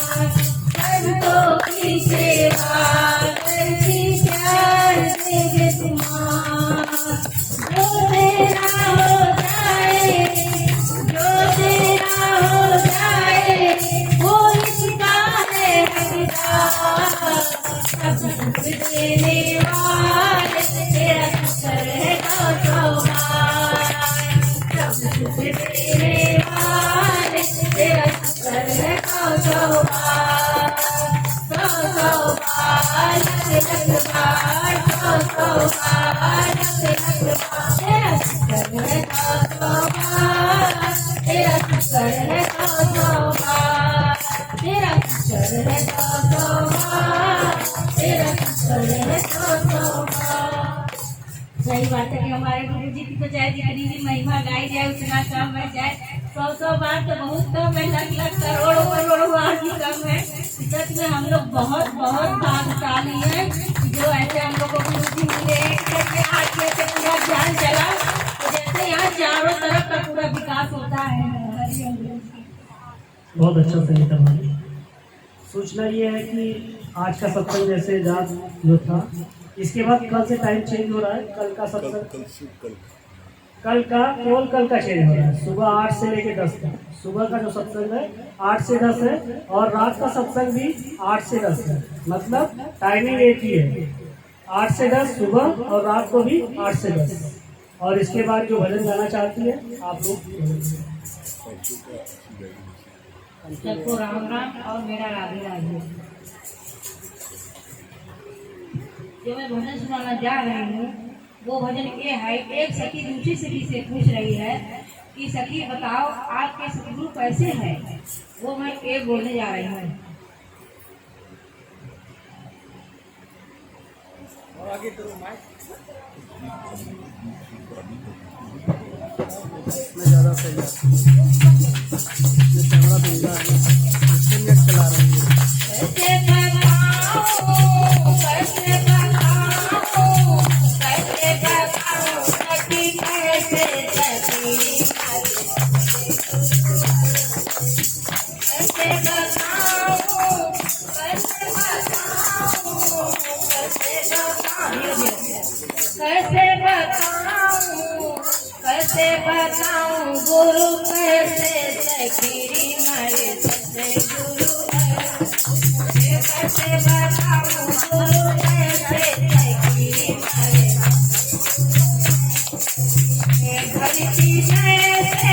संतों की सेवा करती प्यार देखे तुम्हार जो तेरा हो जाए जो तेरा हो जाए वो इसका है हकदार सब कुछ देने वाले तेरा शुक्र है गौरवार सब कुछ देने वाले तेरा शुक्र है गौरवार गौरवार लख लख बार गौरवार लख लख बार तेरा शुक्र है गौरवार तेरा शुक्र है गौरवार तेरा शुक्र है गौरवार तेरा शुक्र है गौरवार। सही बात है कि हमारे गुरु जी की तो चाहे जितनी भी महिमा गाई जाए उतना कम है, चाहे 100 बार तो बहुत कम है, लाख लाख करोड़ों करोड़ों बार भी कम है। सच में हम लोग बहुत बहुत भाग्यशाली हैं जो ऐसे हम लोग को गुरु जी मिले करके आज से पूरा ध्यान चला तो जैसे यहाँ चारों तरफ का पूरा विकास होता है। बहुत अच्छा संगीता भाई। सूचना ये है कि आज का सत्संग जैसे रात जो था इसके बाद कल से टाइम चेंज हो रहा है। कल का सत्संग कल का केवल कल का चेंज हो रहा है। सुबह 8 से लेके 10 तक सुबह का जो सत्संग है 8 से 10 है और रात का सत्संग भी 8 से 10 है। मतलब टाइमिंग एक ही है, 8 से 10 सुबह और रात को भी 8 से 10। और इसके बाद जो भजन गाना चाहती है आप लोग। सबको राम राम और मेरा राधे राधे। जो मैं भजन सुनाना जा रही हूँ वो भजन ये है। एक सखी दूसरी सखी से पूछ रही है कि सखी बताओ आपके सतगुरु कैसे हैं। वो मैं ये बोलने जा रही हूँ। ज़्यादा सही है कैमरा भेजा है इससे नेट चला रही है। कैसे बताओ कैसे बताओ कैसे बताओ सखी कैसे सखी कैसे बताओ कैसे बताओ कैसे बताऊं गुरु कैसे सखी मारे सतगुरु कैसे बताऊं गुरु कैसे सखी मारे भक्ति जैसे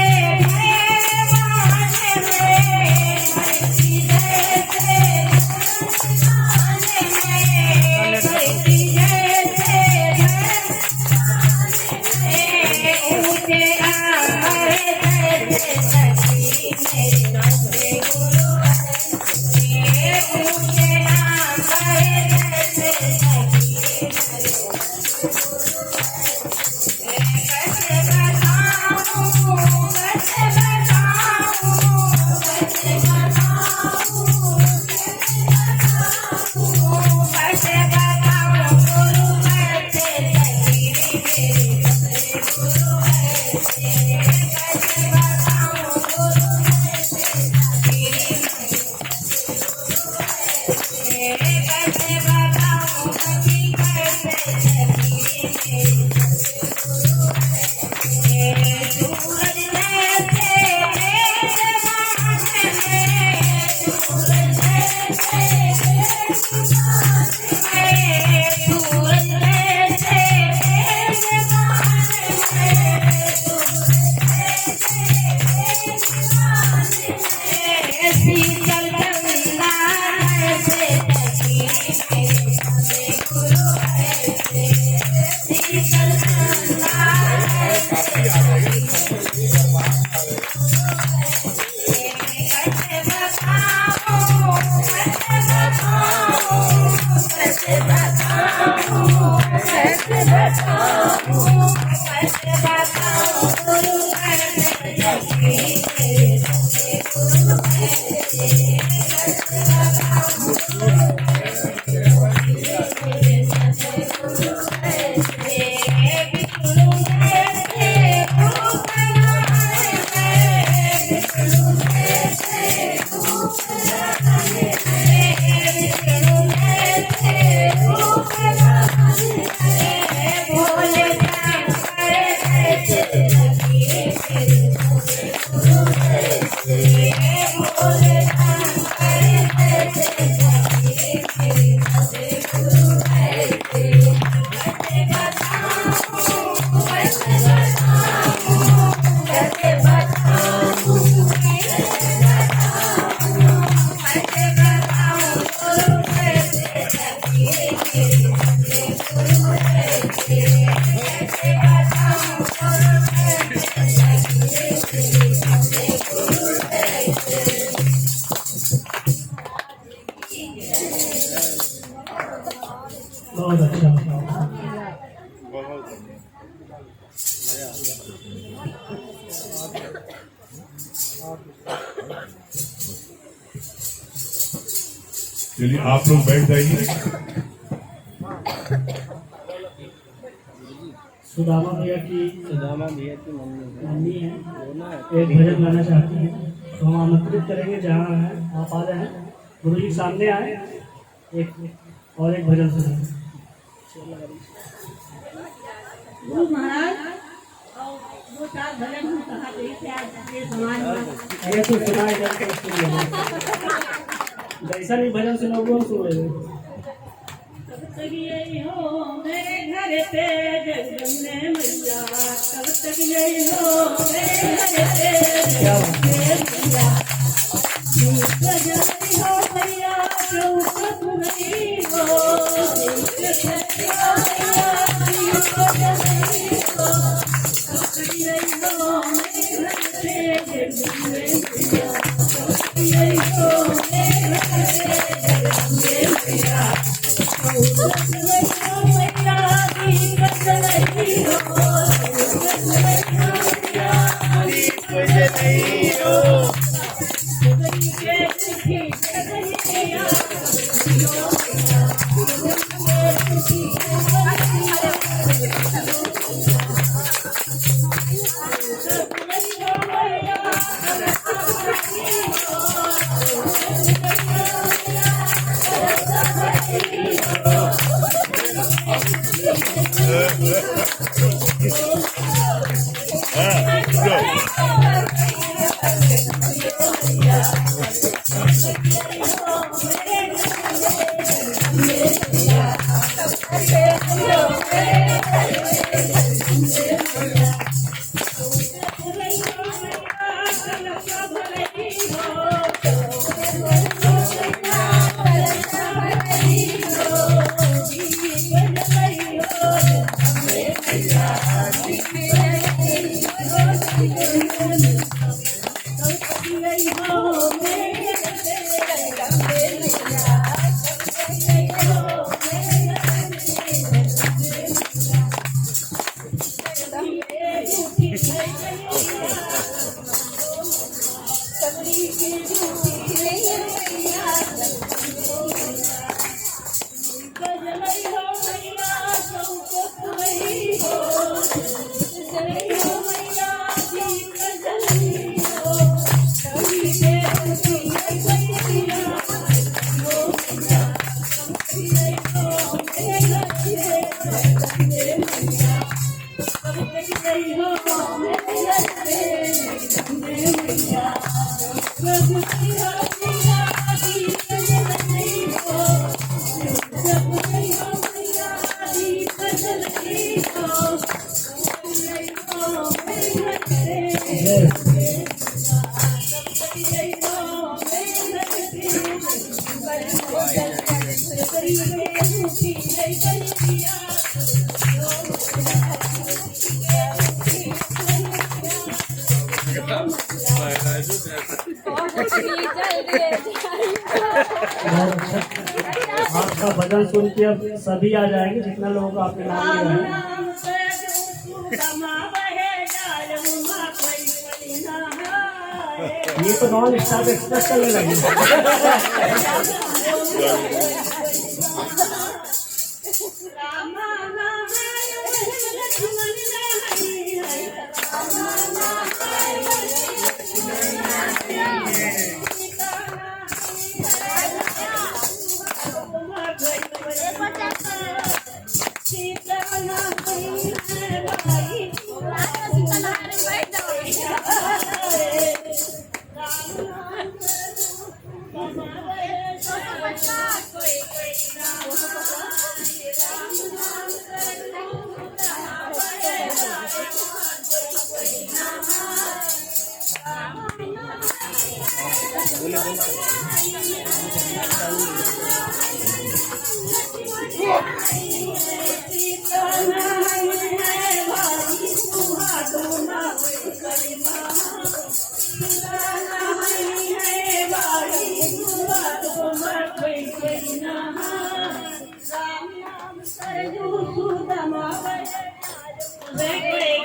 बहुत अच्छा। चलिए आप लोग बैठ जाइए। सुदामा भैया की सुदामा भैया की मम्मी मम्मी है, दोनों है। एक भजन गाना चाहती है, तो हम आमंत्रित करेंगे जहाँ है आप आ जाएं, गुरु जी सामने आए, एक और एक भजन सुनाएं। गुरु महाराज और दो चार भजन हम कहा थे आज के समाज में अरे तो सुनाए जाते जैसा भी भजन सुनोगे हम सुन लेंगे। तब तक यही हो मेरे घर पे जगदम्बे मैया, तब तक यही हो मेरे घर पे जगदम्बे मैया, दीप जलाई हो मैया चौपट नहीं हो, दीप जलाई हो मैया दीप जलाई हो, तब तक यही हो मेरे घर पे जगदम्बे मैया, तब तक यही हो मेरे घर पे जगदम्बे मैया। आपका भजन सुन के अब सभी आ जाएंगे, जितना लोगों को आपने नाम लिया है। ये तो नॉन स्टॉप एक्सप्रेस चलने लगी। सरजू सुदमा वे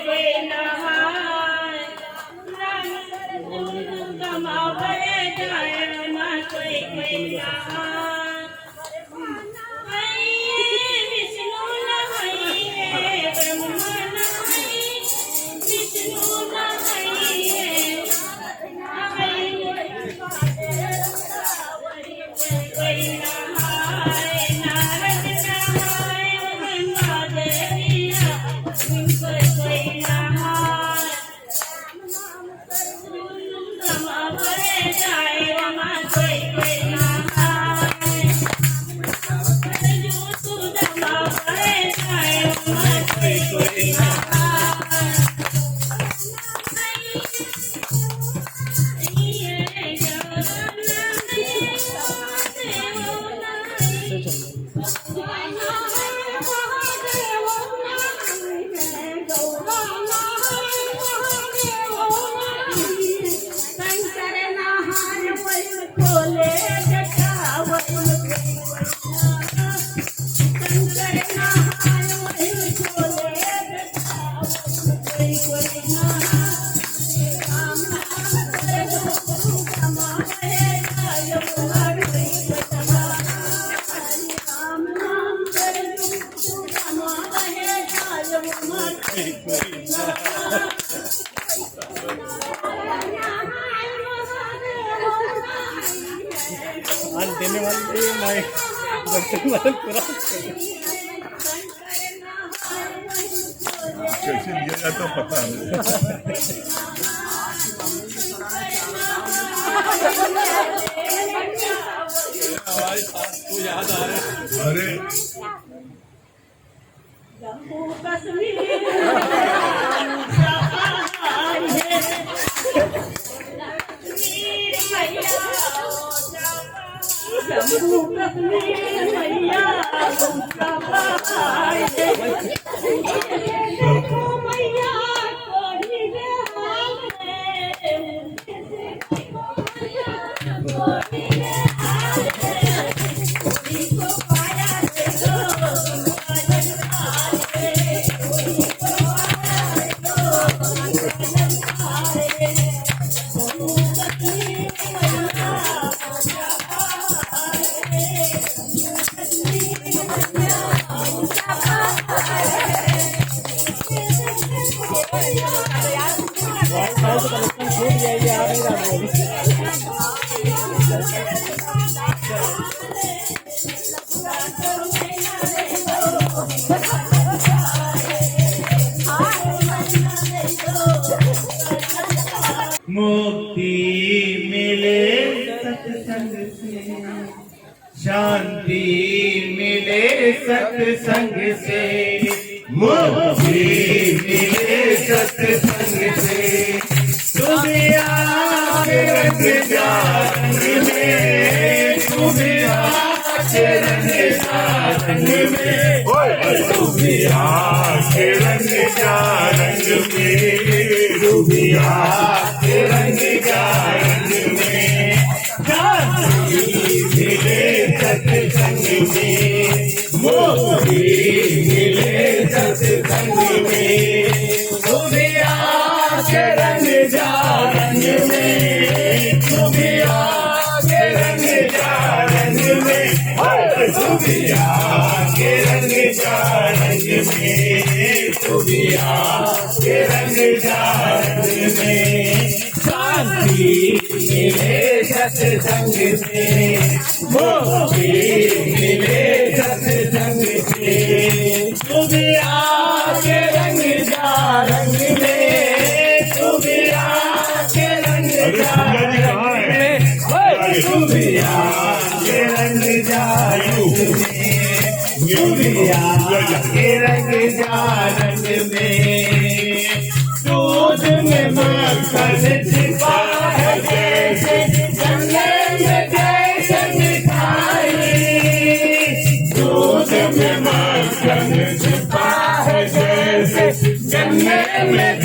कोई नहाय राम सरजू सुदमा वे जाय ना कोई नहाय विष्णु नहाय ब्रह्मा नहाय विष्णु नहाय कोई नहाय नारद नहाय गंगा देविया कोई नहाय रमा भरे जाए रमा कोई नहाय सरजू सुदमा भरे जाए रमा कोई नहाय शंकर नहाय वैल खोले जटावल शंकर नहाय वैल खोले जटावल कोई नहाय राम नाम सरजू सुदमा भरे जाय राम नाम सरजू सुदमा भरे जाय आज देने वाले मैं बच्चों मतलब पूरा कैसे लिया जाता पता नहीं। याद आ रहा है। अरे जम्मू कश्मीर जम्मू कश्मीर मैया मैया कोरी रे हाल कलेक्शन छूट जाएगी आ नहीं रहा बोल मुक्ति मिले सत्संग से, शांति मिले सत्संग से, मुक्ति मिले सत्संग से। तुम्हें आके रंग जान में, तुम्हें आके रंग जान में, तुम्हें आके रंग जान में, तुम्हें आके रंग जान में, शांति मिले सत्संग में, मुक्ति मिले सत्संग में। तुम्हें आके रंग जान में, तुम्हें आके रंग जान में, तुम्हें आके रंग जान में, तुम्हें आके रंग जान में। शांति मिले सत्संग से, मुक्ति मिले सत्संग से। तुम्हें आके रंग जान में, तुम्हें आके रंग जान में, तुम्हें आके रंग जान में, तुम्हें आके रंग जान में। दूध में मक्खन छिपा है जैसे, गन्ने में जैसे मिठाई। दूध में मक्खन छिपा है जैसे, गन्ने में